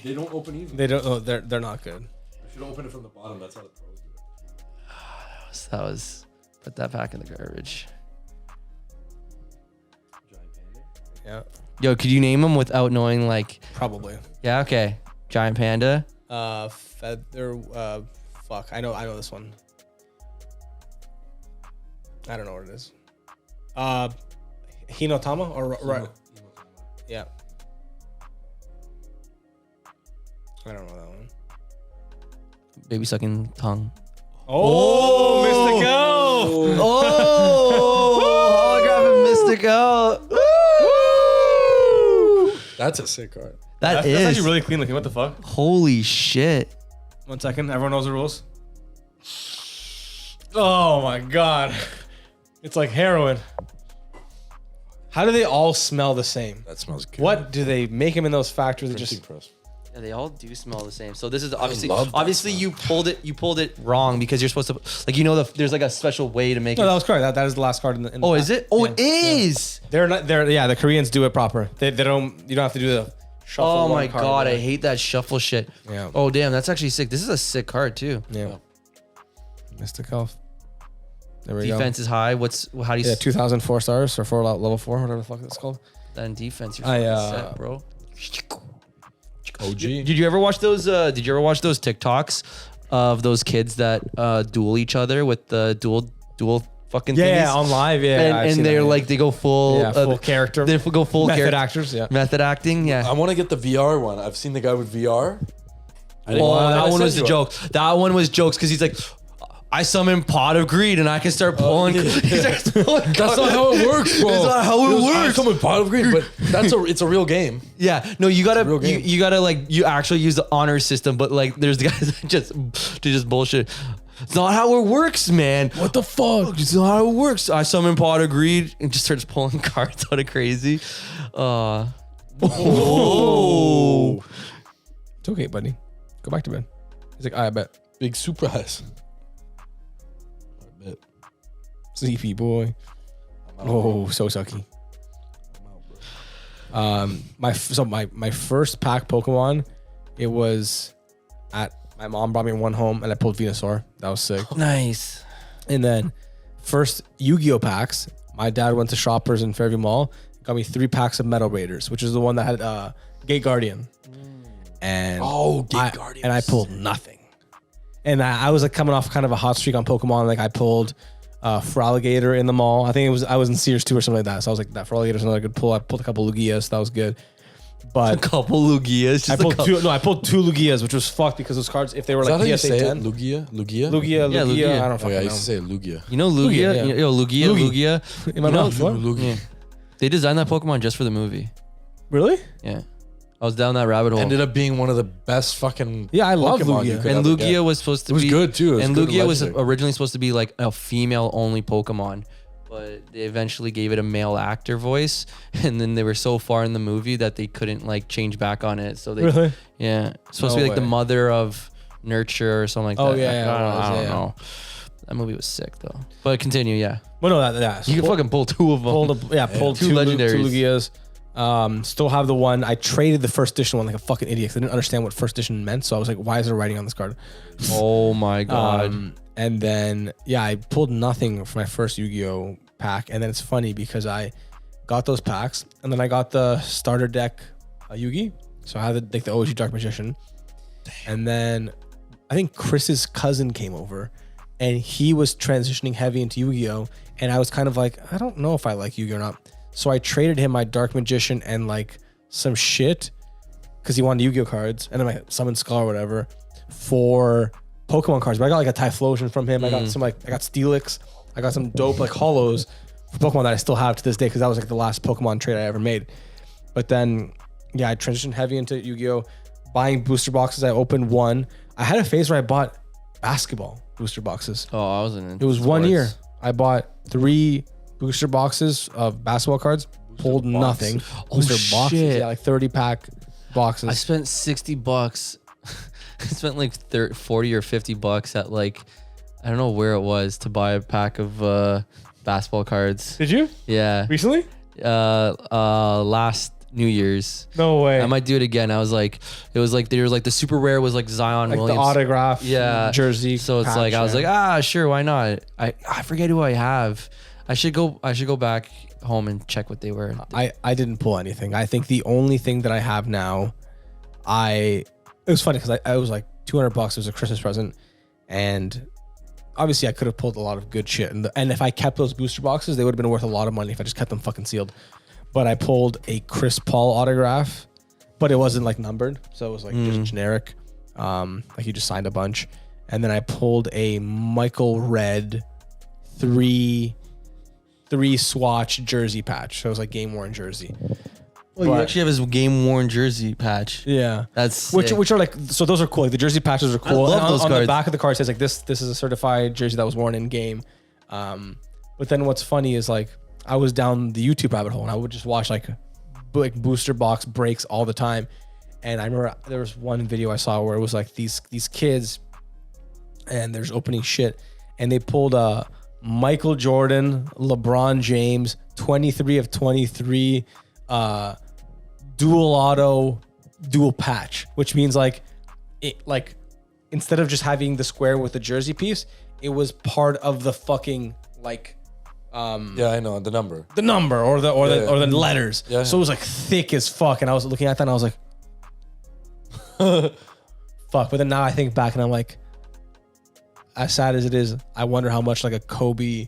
They don't open either. They don't. Oh, they're not good. I should open it from the bottom. That's how the pros do it. that was put that pack in the garbage. Yeah, Yo, could you name them without knowing? Like, probably. yeah, okay, Giant Panda. Feather. Fuck. I know this one. I don't know what it is. Hinotama or right? Yeah. I don't know that one. Baby sucking tongue. Oh, Mystico! Oh, holographic Mystico. That's a sick card. That's That's actually really clean looking. What the fuck? Holy shit. 1 second. Everyone knows the rules. Oh my god. It's like heroin. How do they all smell the same? That smells good. What do they make them in those factories? That Printing just press. Yeah, they all do smell the same. So this is obviously love that you pulled it wrong because you're supposed to like there's like a special way to make no, it. that was correct. That is the last card in the. Oh, pack. is it? Oh, Yeah. it is. They're not. Yeah, the Koreans do it proper. They don't. You don't have to do the shuffle. Oh one my card god, I away. hate that shuffle shit. Yeah. Oh damn, that's actually sick. This is a sick card too. Yeah. Mystico. There we Defense is high. How do you go. Yeah, 2004 stars or level 4, whatever the fuck it's called. then defense? You're I, fucking set, bro. OG. Did you ever watch those? Did you ever watch those TikToks of those kids that duel each other with the dual fucking Yeah, thingies? on live. Yeah, I've and seen they're that, yeah. like they go full full character. They go full Method character actors. Yeah. method acting. Yeah. I want to get the VR one. I've seen the guy with VR. Oh, that one was a joke. That one was jokes because he's like, I summon Pot of Greed and I can start pulling. He starts pulling That's not how it works, bro. That's not how it works. I'm a pot of green, but it's a real game. Yeah, no, you gotta real game. you gotta like you actually use the honor system, but like there's guys that just bullshit. It's not how it works, man. What the fuck? It's not how it works. I summon Pot of Greed and just starts pulling cards out of crazy. But Oh. It's okay, buddy. Go back to bed. He's like, I bet. Big surprise. I bet. Sleepy boy. Oh, so sucky. My first pack Pokemon, it was at my mom brought me one home and I pulled Venusaur. That was sick. Nice. And then first Yu-Gi-Oh packs, my dad went to Shoppers in Fairview Mall, got me 3 packs of Metal Raiders, which is the one that had Gate Guardian. And Guardian. And I pulled nothing. And I was like coming off kind of a hot streak on Pokemon. Like I pulled Feraligatr in the mall. I think I was in Sears 2 or something like that. So I was like, that Feraligator's another good pull. I pulled a couple Lugias. That was good. But A couple Lugias. I pulled 2. No, I pulled 2 Lugias, which was fucked because those cards, if they were Is like that how you PSA say 10, it? Lugia? Lugia, Lugia. I don't Oh, fucking yeah, I know. used to say Lugia. You know Lugia? Lugia, yeah. Yo, Lugia. In my You know- mouth. What? Lugia. They designed that Pokemon just for the movie. Really? Yeah. I was down that rabbit hole. Ended up being one of the best fucking Yeah, I love Pokemon Lugia. you could And ever Lugia get. was supposed to It was be good too. It was and good Lugia was legendary. originally supposed to be like a female only Pokemon, but they eventually gave it a male actor voice, and then they were so far in the movie that they couldn't like change back on it. So they Really? yeah, it's supposed No to be like the way. mother of Nurture or something like Oh, that. yeah, yeah, I don't yeah. know. That movie was sick though. But continue, yeah. Well, no, that. You can fucking pull 2 of them. Pulled Two two legendaries. Two Lugias. Still have the one. I traded the first edition one like a fucking idiot 'cause I didn't understand what first edition meant. So I was like, why is there writing on this card? Oh my god. And then, yeah, I pulled nothing for my first Yu-Gi-Oh pack. And then it's funny because I got those packs and then I got the starter deck Yugi. So I had the OG Dark Magician. And then I think Chris's cousin came over and he was transitioning heavy into Yu-Gi-Oh. And I was kind of like, I don't know if I like Yu-Gi-Oh or not. So I traded him my Dark Magician and like some shit because he wanted Yu-Gi-Oh cards and then my Summon Skull or whatever for Pokemon cards. But I got like a Typhlosion from him. I got some I got Steelix. I got some dope like holos for Pokemon that I still have to this day because that was like the last Pokemon trade I ever made. But then, yeah, I transitioned heavy into Yu-Gi-Oh. Buying booster boxes. I opened one. I had a phase where I bought basketball booster boxes. Oh, I wasn't. It was 1 year. I bought 3 booster boxes of basketball cards. Pulled nothing. Booster boxes. shit. Yeah, like 30 pack boxes. I spent $60. I spent like 40 or $50 at like I don't know where it was to buy a pack of basketball cards. Did you? Yeah. Recently? Last New Year's. No way. I might do it again. I was like, it was like there was like the super rare was like Zion like Williams. the autograph jersey. So it's patch, like I was yeah. like, sure, why not? I forget who I have. I should go back home and check what they were. I didn't pull anything. I think the only thing that I have now, it was funny because I was like $200. It was a Christmas present, and obviously I could have pulled a lot of good shit. And if I kept those booster boxes, they would have been worth a lot of money if I just kept them fucking sealed. But I pulled a Chris Paul autograph, but it wasn't like numbered, so it was like just generic. Like he just signed a bunch, and then I pulled a Michael Red 3 swatch jersey patch. So it was like game worn jersey. Oh, you actually have his game worn jersey patch. Yeah, That's which sick. are like, so those are cool. Like the jersey patches are cool. love And those on the cards. back of the card it says like this is a certified jersey that was worn in game. But then what's funny is like I was down the YouTube rabbit hole and I would just watch like booster box breaks all the time. And I remember there was one video I saw where it was like these kids and there's opening shit and they pulled a Michael Jordan, LeBron James, 23 of 23, dual auto, dual patch, which means like it like instead of just having the square with the jersey piece, it was part of the fucking like Yeah, I know the number. the number or the letters. Yeah. So it was like thick as fuck. And I was looking at that and I was like, fuck. But then now I think back and I'm like, as sad as it is, I wonder how much like a Kobe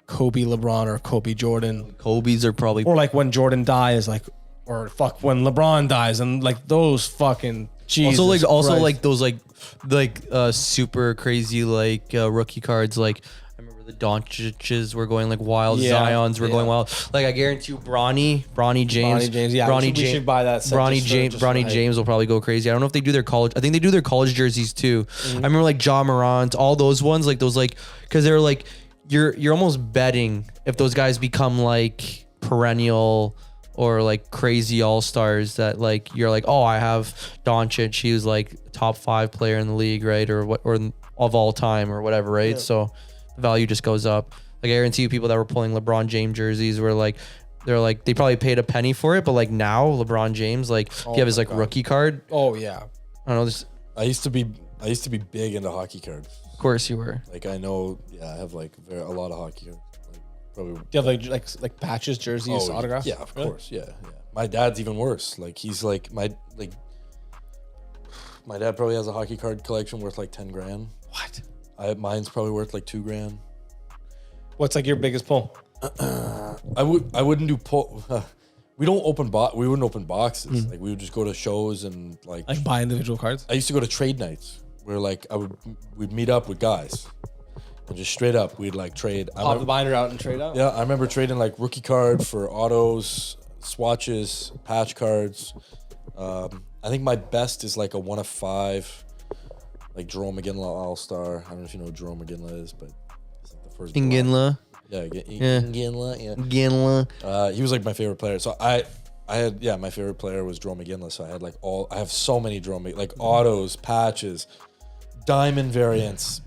LeBron or Kobe Jordan, Kobe's are probably or like when Jordan dies, like, or fuck when LeBron dies and like those fucking Jesus also Christ. like those super crazy like rookie cards. Like I remember the Doncic's were going like wild, Yeah, Zions were going wild. Like I guarantee you, Bronny James, yeah, we should buy that set Bronny just for- James, just for Bronny hype. James will probably go crazy. I don't know if they do their college. I think they do their college jerseys too. I remember like Ja Morant, all those ones, like those like because they're like you're almost betting if those guys become like perennial or like crazy all-stars that like you're like, oh, I have Doncic, he was like top 5 player in the league, right? Or what, or of all time or whatever, right? So the value just goes up. Like I guarantee you people that were pulling LeBron James jerseys were like, they're like, they probably paid a penny for it, but like now LeBron James, like if you have his like rookie card, Oh yeah. I don't know, this, I used to be big into hockey cards. of course you were. Like I know, I have like a lot of hockey cards. Like, probably. Do you have like patches, jerseys, autographs? Yeah, of course. Yeah. My dad's even worse. Like he's like my dad probably has a hockey card collection worth like 10 grand. What? Mine's probably worth like 2 grand. What's like your biggest pull? I wouldn't do pull. We wouldn't open boxes. Like we would just go to shows and like buy individual cards? I used to go to trade nights where like we'd meet up with guys and just straight up we'd like trade. Pop the binder out and trade out? Yeah, I remember trading like rookie card for autos, swatches, patch cards. I think my best is like a 1 of 5, like Jerome McGinley All-Star. I don't know if you know who Jerome McGinley is, but it's like the first. Inginla. Yeah, Ginla. yeah. Ginla. He was like my favorite player. So I had my favorite player was Jerome McGinley. So I had like I have so many Jerome like autos, patches, diamond variants,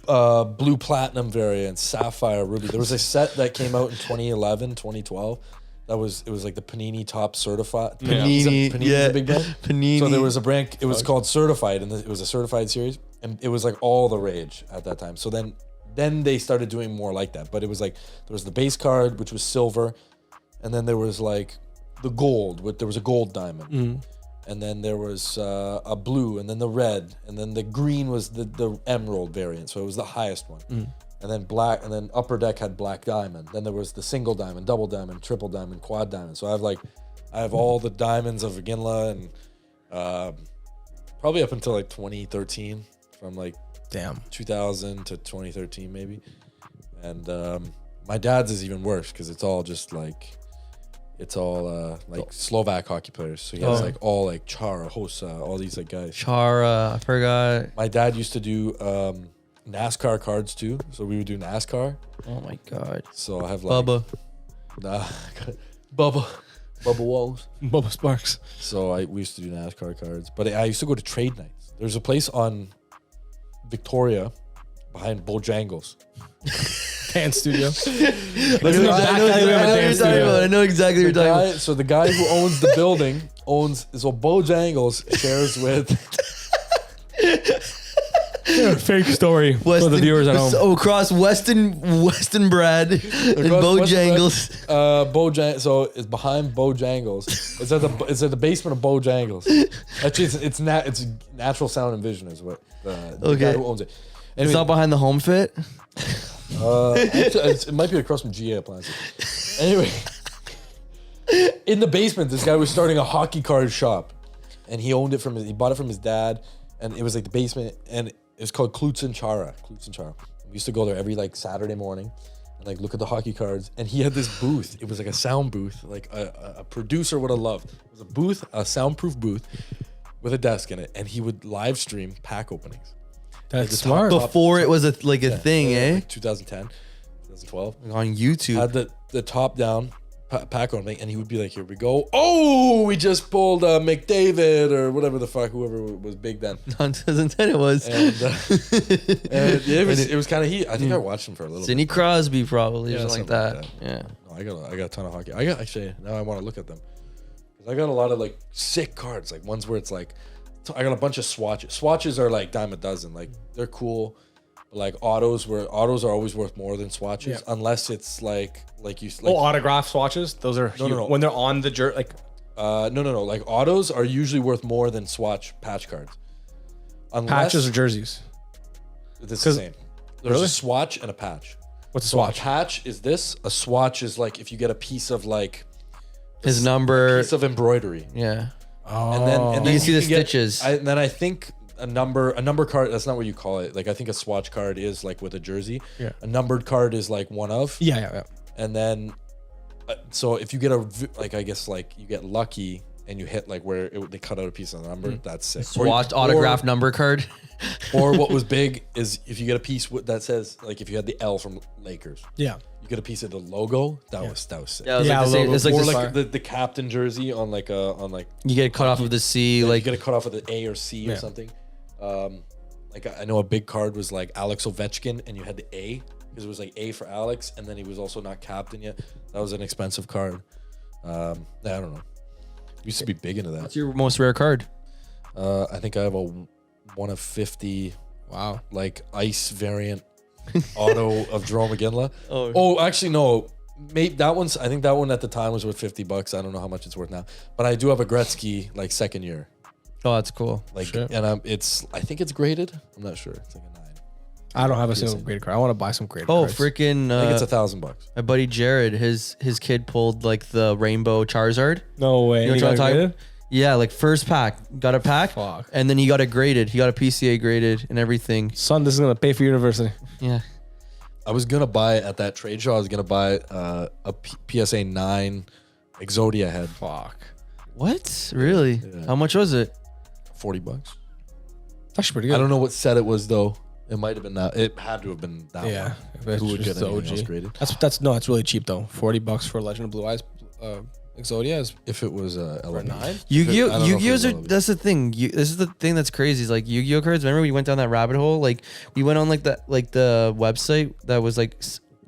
blue platinum variants, sapphire, ruby. There was a set that came out in 2011, 2012. It was like the Panini Top Certified. Panini, Panini's yeah. a big brand. Panini. So there was a brand. It was called Certified, and it was a certified series, and it was like all the rage at that time. So then they started doing more like that. But it was like there was the base card, which was silver, and then there was like the gold. There was a gold diamond, and then there was a blue, and then the red, and then the green was the emerald variant. So it was the highest one. And then black, and then upper deck had black diamond. Then there was the single diamond, double diamond, triple diamond, quad diamond. So I have all the diamonds of Ginla, and probably up until like 2013, from like 2000 to 2013 maybe. And my dad's is even worse because it's all just like Slovak hockey players. So he has like all like Chara, Hossa, all these like guys. Chara, I forgot. My dad used to do NASCAR cards too, so we would do NASCAR. Oh my god. So I have like Bubba. Bubba Walls. Bubba Sparks. So we used to do NASCAR cards, but I used to go to trade nights. There's a place on Victoria behind Bojangles. Dance studio. I know exactly what you're talking about. So the guy who owns the building so Bojangles shares with. Fake story for the viewers at home. So across Weston Brad and Bojangles. So it's behind Bojangles. It's at the basement of Bojangles. Actually, it's Natural Sound and Vision is what the guy who owns it. Anyway, It's not behind the home fit. it might be across from GA Appliances. Anyway, in the basement, this guy was starting a hockey card shop, and he bought it from his dad, and it was like the basement, and it was called Klutz and Chara. We used to go there every like Saturday morning and like look at the hockey cards. And he had this booth. It was like a sound booth, like a producer would have loved. It was a booth, a soundproof booth with a desk in it, and he would live stream pack openings. That's smart. Before it was a thing, eh? Like 2010, 2012. On YouTube. Had the top down pack opening, and he would be like, "Here we go! Oh, we just pulled McDavid or whatever the fuck, whoever was big then." 2010 it was. And it was kind of heat. I think I watched him for a little. Sidney Crosby probably, Yeah, or something like that. Yeah. No, I got a ton of hockey. Now I want to look at them. 'Cause I got a lot of like sick cards, like ones where it's like, I got a bunch of swatches. Swatches are like dime a dozen. Like they're cool. But like autos are always worth more than swatches, unless it's like you. Like, autograph swatches. Those are No. when they're on the jerk. Like no. Like autos are usually worth more than swatch patch cards. Unless patches or jerseys. It's the same. There's a swatch and a patch. What's a So swatch? a patch is this. A swatch is like if you get a piece of like His number. piece of embroidery. Yeah. And then You can see the can get- stitches. And then I think a number card. That's not what you call it. Like I think a swatch card is like with a jersey. Yeah. A numbered card is like one of. Yeah. And then, so if you get I guess like you get lucky, and you hit like where they cut out a piece of the number. That's sick. Swatched autograph number card. Or what was big is if you get a piece that says like if you had the L from Lakers, Yeah. you get a piece of the logo. That was sick. Yeah, it was Yeah, like the same, logo. it's like Or this, like the captain jersey on like you get cut off of the C. like Like you get a cut off of the A or C or something. Like I know a big card was like Alex Ovechkin, and you had the A because it was like A for Alex, and then he was also not captain yet. That was an expensive card. I don't know. Used to be big into that. what's your most rare card? I think I have a 1 of 50. Wow. Like ice variant auto of Jerome McGinley. Oh. Oh, actually no. Maybe that one's. I think that one at the time was worth $50. I don't know how much it's worth now, but I do have a Gretzky like second year. Oh, that's cool. Like, Shit. and I think it's graded. I'm not sure. It's like a 9. I don't have a single graded card. I want to buy some graded Oh, cards. freaking! I think it's $1,000. My buddy Jared, his kid pulled like the rainbow Charizard. No way. You know You what I'm got talking? graded? Yeah, like first pack, got a pack, Fuck. and then he got it graded. He got a PCA graded and everything. Son, this is gonna pay for university. Yeah. I was gonna buy at that trade show. I was gonna buy a PSA 9 Exodia head. Fuck. What? Really? Yeah. How much was it? $40. That's actually pretty good. I don't know what set it was though. It might have been that. It had to have been that Yeah. one. If it's Who would just get the anything else OG. graded? That's really cheap though. $40 for Legend of Blue Eyes. Exodia is If it was for LME. 9. I don't Yu-Gi-Oh! know if it Yu-Gi-Oh's was are, LME. that's the thing. This is the thing that's crazy. Is like Yu-Gi-Oh cards. Remember we went down that rabbit hole? Like we went on like the website that was like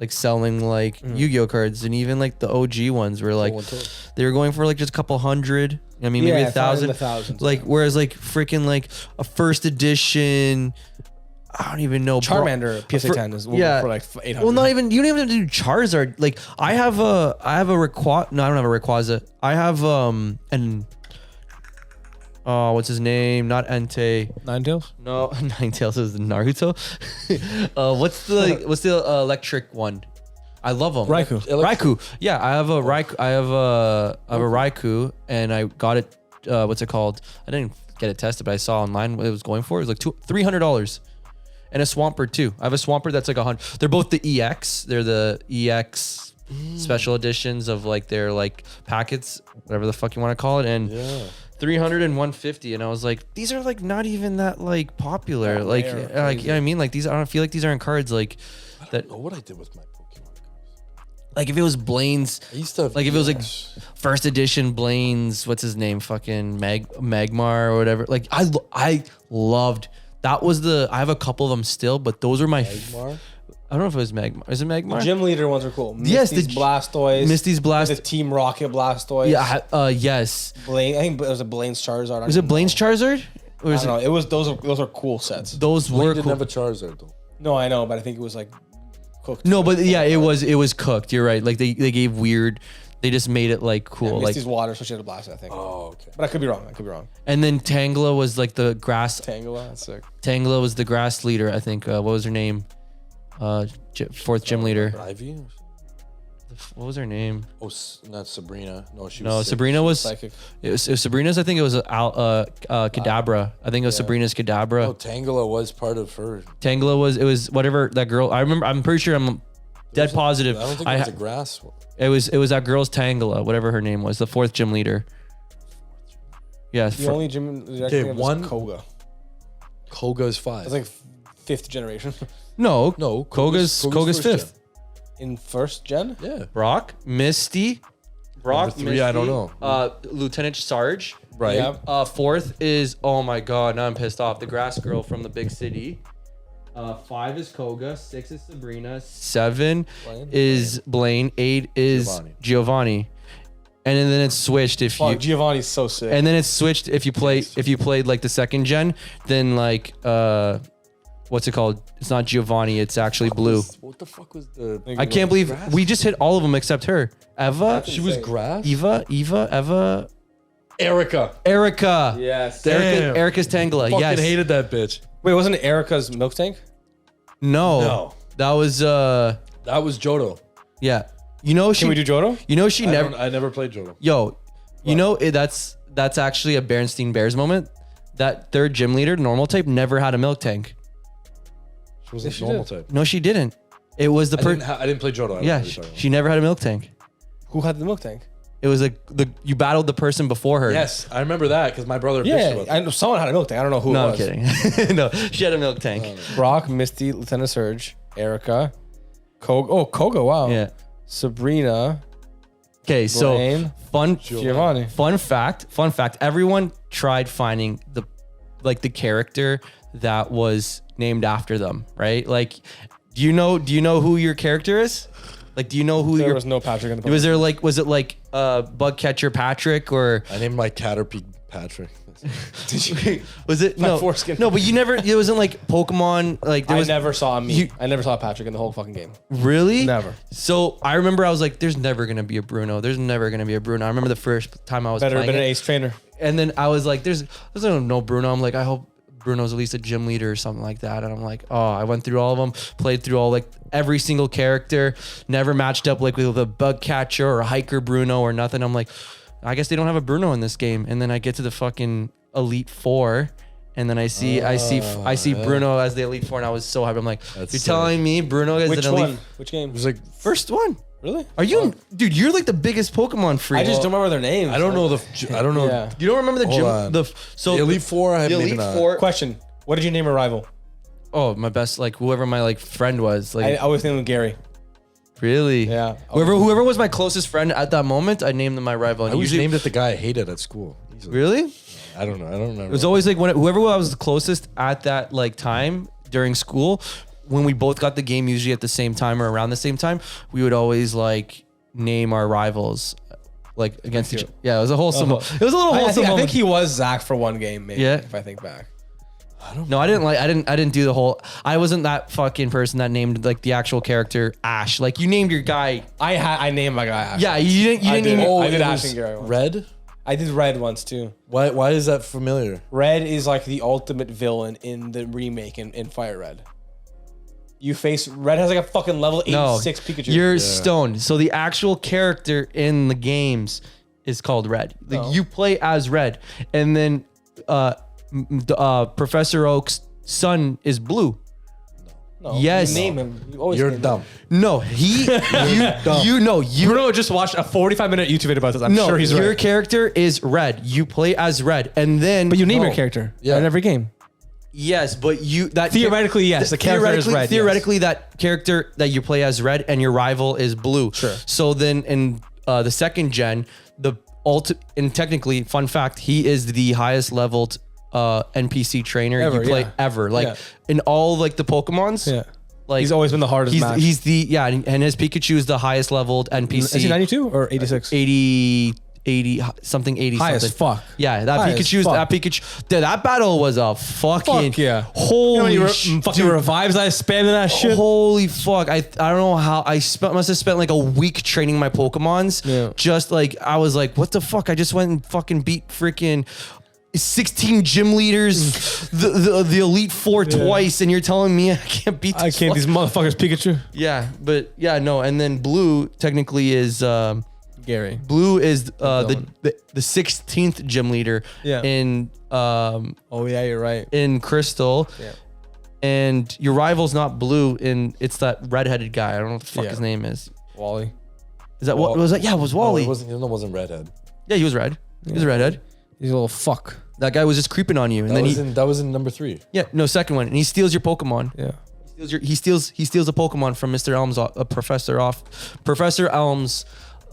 selling like Yu-Gi-Oh cards, and even like the OG ones were like they were going for like just a couple hundred. I mean, maybe Yeah, $1,000. thousands. Like whereas like freaking like a first edition. I don't even know. Charmander PSA 10 is yeah. for like 800. Well, not even. You don't even have to do Charizard. Like I have a Rayquaza. No, I don't have a Rayquaza. I have an. Oh, what's his name? Not Entei. Ninetales? No, Ninetales is Naruto. What's the electric one? I love him. Raikou. Raikou. Yeah, I have a Raikou. I have a Raikou, and I got it. What's it called? I didn't get it tested, but I saw online what it was going for. It was like $300. And a Swampert too. I have a Swampert that's like 100. They're both the EX. They're the EX special editions of like their like packets, whatever the fuck you want to call it. And 300 and 150. And I was like, these are like not even that like popular. Not like, rare, you know what I mean? Like these, I don't feel like these aren't cards like that. I don't know what I did with my Pokemon cards. Like if it was Blaine's, I used to have like if it was like EX. first edition Blaine's, what's his name? Fucking Magmar or whatever. Like I loved. That was I have a couple of them still, but those are my. Magmar? I don't know if it was Magmar. Is it Magmar? Gym leader ones are cool. Yes, the Misty's Blastoise. Misty's Blast. The Team Rocket Blastoise. Yeah. Yes. Blaine. I think it was a Blaine's Charizard. Was it Blaine's Charizard? Or I is don't it? know. It was those are cool sets. Those Blaine were didn't cool. have a Charizard though. No, I know, but I think it was like cooked. No, but yeah, it was cooked. You're right. Like they gave weird. They just made it like cool. Yeah, Like Misty's water, so she had a blast, I think. Oh, okay. But I could be wrong. and then Tangela was like the grass. Tangela, that's sick. Tangela was the grass leader. I think. What was her name? Fourth gym leader. Ivy? What was her name? Oh, not Sabrina. No, she was No, sick. Sabrina was. Psychic. It was Sabrina's. I think it was Kadabra. I think it was Sabrina's Kadabra. Oh, Tangela was part of her. Tangela was. It was whatever that girl. I remember. I'm pretty sure. I'm dead positive. I don't think it was a grass one. It was that girl's Tangela, whatever her name was, the fourth gym leader. Yeah. The only gym leader I Okay, can think of one- was Koga. Koga's 5. That's like fifth generation. no, No, Koga's first fifth. In first gen? gen. Yeah. Brock, Misty, Brock, Number 3, I don't know. Lieutenant Sarge. Right. Yeah. Fourth is, oh my god, now I'm pissed off. The grass girl from the big city. 5 is Koga. 6 is Sabrina. 7 Blaine? is Blaine. 8 is Giovanni. And then it's switched if Fuck, you. Giovanni's so sick. And then it's switched if you played like the second gen. Then like what's it called? It's not Giovanni. It's actually Blue. What the fuck was the? I can't believe grass? we just hit all of them except her. Eva, She was grass. Eva, Erica. Erica. yes. Damn. Erica's Tangela. Fucking Yes. hated that bitch. Wait, wasn't it Erica's milk tank? No. No. That was That was Johto. yeah. You know she. Can we do Johto? You know she never. I never played Johto. Yo, you know that's actually a Berenstein Bears moment. That third gym leader, normal type, never had a milk tank. She wasn't she normal did. type. No, she didn't. It was the I didn't play Johto. I don't know yeah. what you're talking She never had a milk tank. Who had the milk tank? It was like you battled the person before her. Yes, I remember that because my brother bitched Yeah, about that. I know someone had a milk tank. I don't know who No, it I'm was. kidding. No, she had a milk tank. Brock, Misty, Lieutenant Surge, Erica, Koga. Oh, Koga. Wow. Yeah. Sabrina, Okay, so Blaine, Giovanni. Fun fact. Everyone tried finding the character that was named after them, right? Like, do you know who your character is? Like, do you know who There your was no Patrick in the was it like bug catcher Patrick or I named my Caterpie Patrick. was it no foreskin. no? But you never. It wasn't like Pokemon. Like there I was never saw me. You- I never saw Patrick in the whole fucking game. really Never. So I remember I was like, "There's never gonna be a Bruno. There's never gonna be a Bruno." I remember the first time I was Better have playing been an it, ace trainer. and then I was like, "There's no Bruno." I'm like, I hope Bruno's at least a gym leader or something like that. And I'm like, oh, I went through all of them, played through all like every single character, never matched up like with a bug catcher or a hiker Bruno or nothing. I'm like, I guess they don't have a Bruno in this game. And then I get to the fucking Elite Four, and then I see Bruno as the Elite Four, and I was so happy. I'm like, you're sick. telling me Bruno is Which an Elite one? Which game? It was like first one? Really? Are you, dude? You're like the biggest Pokemon freak. I just don't remember their names. I don't know Yeah. You don't remember the Hold gym? on. The Elite Four. I have the maybe Elite not. Four. Question. What did you name a rival? Oh, my best, like whoever my like friend was, like I always named him Gary. really. Yeah. Whoever was my closest friend at that moment, I named them my rival. I And always usually, named it the guy I hated at school. Easily. really? I don't know. I don't remember. It was always like whoever I was the closest at that like time during school, when we both got the game usually at the same time or around the same time, we would always like name our rivals like against each other. Yeah, it was a wholesome. It was a little I wholesome. think moment. he was Zach for one game, maybe. Yeah. If I think back. No, I didn't do the whole. I wasn't that fucking person that named like the actual character Ash. Like you named your guy. I named my guy Ash. Yeah, you didn't. You I didn't did. even. I did it Ash was and Gary once. Red. I did Red once too. Why is that familiar? Red is like the ultimate villain in the remake in Fire Red. You face Red has like a fucking level 86 Pikachu. You're stoned. So the actual character in the games is called Red. Like, No. you play as Red, and then Professor Oak's son is Blue. no, yes. You name him. You always You're name dumb. No, he. you. Bruno just watched a 45-minute YouTube video about this. I'm No, sure he's your right. character is Red. You play as Red, and then But you name No. your character Yeah. in every game. yes, but you that Theoretically, yes, the character is Red, yes. Theoretically, that character that you play as Red and your rival is Blue. Sure. So then in the second gen, and technically, fun fact, he is the highest leveled NPC trainer Ever, you play yeah. ever. Like Yeah. in all like the Pokemons. Yeah. Like He's always been the hardest match. he's the and his Pikachu is the highest leveled NPC. Is he 92 or 86? 80 something 80 High as something. fuck. Yeah, that High as Pikachu's fuck. that Pikachu. Dude, that battle was a fucking Fuck yeah. holy You know, fucking dude, revives I spamming that shit. holy fuck. I don't know how must have spent like a week training my Pokemons. Yeah. Just like I was like, what the fuck? I just went and fucking beat freaking 16 gym leaders, the Elite Four twice, and you're telling me I can't beat I this can't. fuck- These motherfuckers Pikachu. Yeah, but yeah, no, and then Blue technically is Gary. Blue is villain. the 16th gym leader Yeah. in Oh yeah, you're right. in Crystal. Yeah. And your rival's not Blue, it's that redheaded guy. I don't know what the fuck Yeah. his name is. Wally. Is that what was that? Yeah, it was No, Wally. it wasn't Redhead. Yeah, he was red. He was a redhead. He's a little fuck. That guy was just creeping on you, and then That was in number 3. second one, and he steals your Pokemon. Yeah. He steals a Pokemon from Mr. Elm's Professor Elm's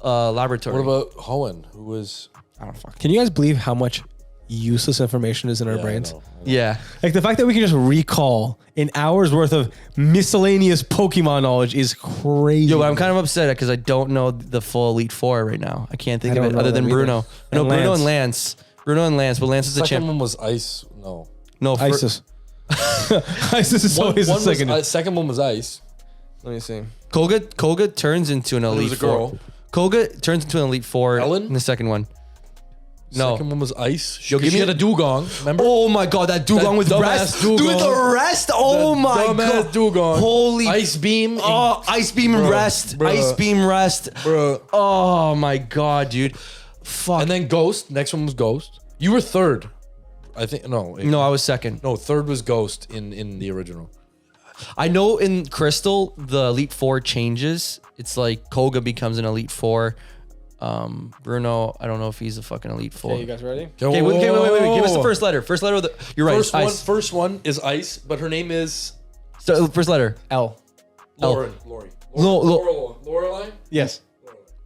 laboratory. What about Hoenn, who was? I don't fuck. Can you guys believe how much useless information is in our Yeah, brains? I know. Yeah. Like the fact that we can just recall an hour's worth of miscellaneous Pokemon knowledge is crazy. Yo, but I'm kind of upset because I don't know the full Elite Four right now. I can't think I of don't it know other them than either. Bruno. I know And Bruno Lance. and Lance. Bruno and Lance, but Lance is the Second champ. one was Ice. No. No, ISIS. ISIS is always the one second. was, second one was Ice. Let me see. Koga turns into an Elite was a Four. girl. Koga turns into an Elite Four Ellen? in the second one. No. Second one was Ice. Yo, She give me- had a dugong. Remember? Oh my god, that dugong That with dumbass rest. dugong. Dude, the rest. Oh That my dumbass god. dugong. Holy Ice beam. Oh, Ice Beam Bro, rest. bro. Ice Beam rest. Bro. Oh my god, dude. Fuck. And then Ghost. Next one was Ghost. You were third. I think no. No, I was second. No, third was Ghost in the original. I know in Crystal, the Elite Four changes. It's like Koga becomes an Elite Four. Bruno, I don't know if he's a fucking Elite Four. Okay, you guys ready? Okay, wait. Give us the first letter. First letter of the. You're right. Ice. First one is Ice, but her name is So, first letter. L. Lauren. Lorelai? Yes.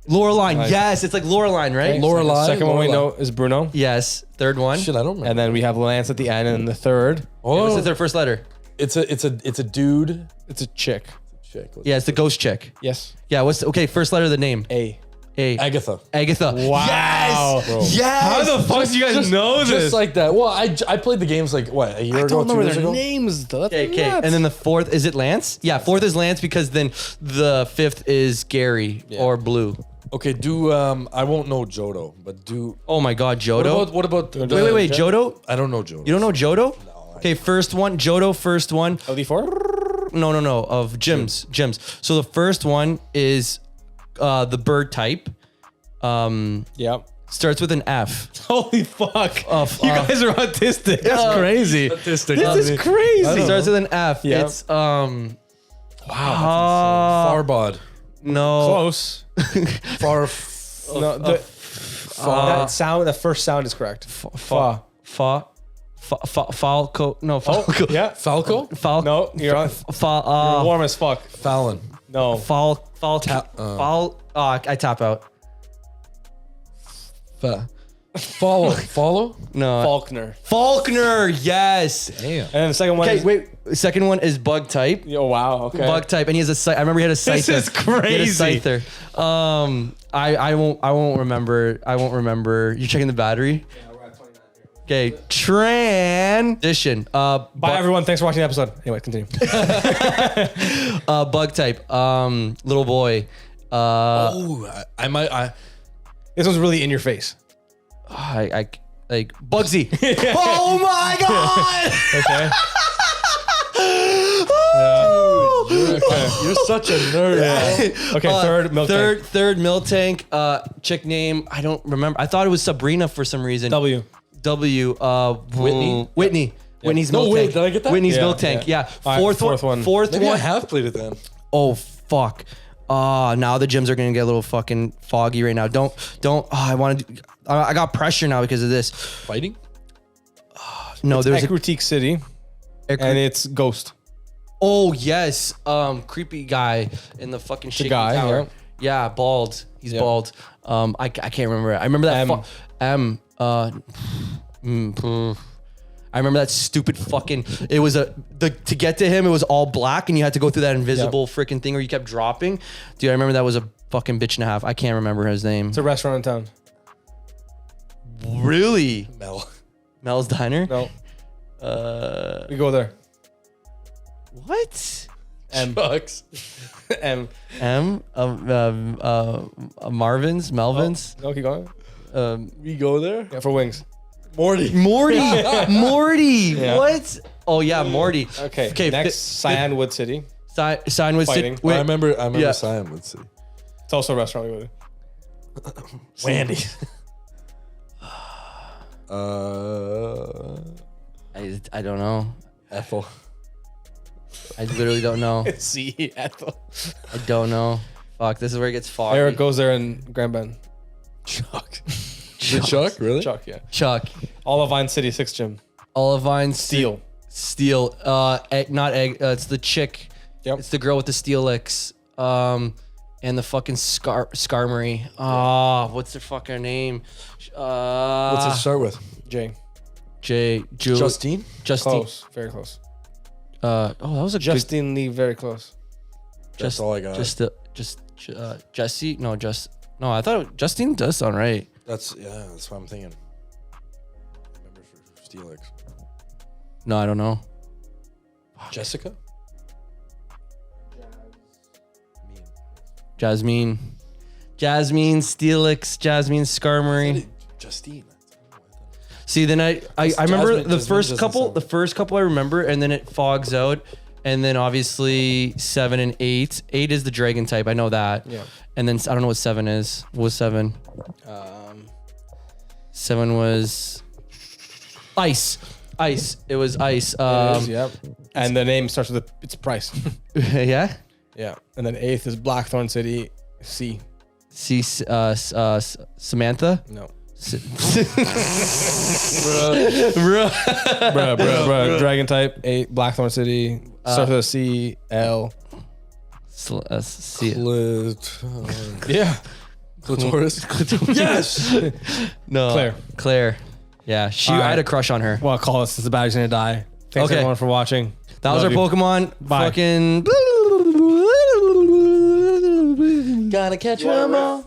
Loreline. Nice. Yes, it's like Loreline, right? Lorelai. Second one we Lorelai. know is Bruno. Yes. Third one. Shit, I don't remember. And then we have Lance at the end, and then the third, What's their first letter? It's a dude. it's a chick. Chick. Yeah, it's the ghost chick. Yes. Yeah. Okay? First letter of the name. A. Agatha. Agatha. Wow. Yes. Bro. Yes. How the fuck do you guys know this? Just like that. Well, I played the games like what, a year I ago, don't 2 know years their ago. names though. That's Okay. nuts. And then the fourth, is it Lance? Yeah, fourth is Lance because then the fifth is Gary or Blue. Okay, I won't know Jodo, but Oh my God, Jodo. What about the, Wait, Jodo? I don't know Jodo. You don't know Jodo? No. Okay, first one, Jodo, first one. LD4? No, of Jim's. So the first one is the bird type. Yeah. Starts with an F. Holy fuck. You guys are autistic. That's crazy. Statistic. This is crazy. It starts with an F. Yeah. It's Farbod. no. Close. Far. No, that sound. The first sound is correct. Fa. Falco. No, Falco. Yeah. Falco. Falco. No, you're on. You're warm as fuck. Fallon. No. I tap out. Follow. No. Faulkner. Yes. Damn. And then the second one Okay, is. wait. Second one is bug type. Oh, wow. Okay. Bug type, and he has a scythe. I remember he had a scyther. This is crazy. He had a scyther. I won't remember. You checking the battery? Yeah, we're at 29. Okay, transition. Bye, everyone. Thanks for watching the episode. Anyway, continue. Bug type. Little boy. This one's really in your face. I like Bugsy. Oh my God! Okay. You're such a nerd. Okay, third milk tank. Third milk tank. Chick name. I don't remember. I thought it was Sabrina for some reason. W. Whitney? Whitney's No, milk wait, tank. did I get that? Whitney's Yeah, milk tank. yeah. Yeah. All right, fourth one. Fourth Maybe I one. have played it then. Oh fuck. Now the gyms are gonna get a little fucking foggy right now. Don't. I got pressure now because of this. Fighting? No, there's Ekrutik City. And it's Ghost. Oh yes, creepy guy in the fucking shaky guy, tower. Yeah, bald. He's Yeah. bald. I can't remember it. I remember that. M. I remember that stupid fucking. It was to get to him. It was all black, and you had to go through that invisible freaking thing where you kept dropping. Dude, I remember that was a fucking bitch and a half. I can't remember his name. It's a restaurant in town. Really? Mel's Diner? No. We go there. What? M. Bucks. M. Marvin's? Melvin's? No, keep going. We go there? Yeah, for wings. Morty. Morty. Yeah. What? Oh yeah, Morty. Okay. Next, Cyanwood City. Sign with Fighting. City. I remember Yeah. Siam would see. It's also a restaurant we go to. Wendy. I don't know. Ethel. I literally don't know. C. Ethel. I don't know. Fuck, this is where it gets foggy. Eric goes there in Grand Bend. Chuck. Is it Chuck? Really? Chuck, yeah. Chuck. Olivine City 6 Gym. Olivine. Steel. Steel. Not egg. It's the chick. Yep. It's the girl with the steel licks. And the fucking Skarmory. What's their fucking name? What's it start with? J. Justine? Close. Very close. That was a Justine Lee, very close. That's all I got. Jesse. No, I thought Justine does sound right. That's what I'm thinking. I remember for Steelix. No, I don't know. Jessica? Jasmine, Steelix, Jasmine Skarmory. Justine. See, then I remember Jasmine the first doesn't couple. sound The first couple I remember, and then it fogs out, and then obviously 7 and 8. 8 is the dragon type. I know that. Yeah. And then I don't know what 7 is. What was 7? 7 was ice. Ice. It was ice. Yep. And the name starts with it's Price. Yeah. Yeah. And then 8th is Blackthorn City C. Samantha. No. Bruh. Bro. Dragon type. 8. Blackthorn City. Starts with a C. L. Yeah. Clitoris. Yes. No. Claire. Yeah, I had a right. crush on her. Well, call us. This is Bad's gonna die. Thanks Okay. everyone for watching. That was our Love you. Pokemon. Bye. Fucking. Gotta catch 'em all.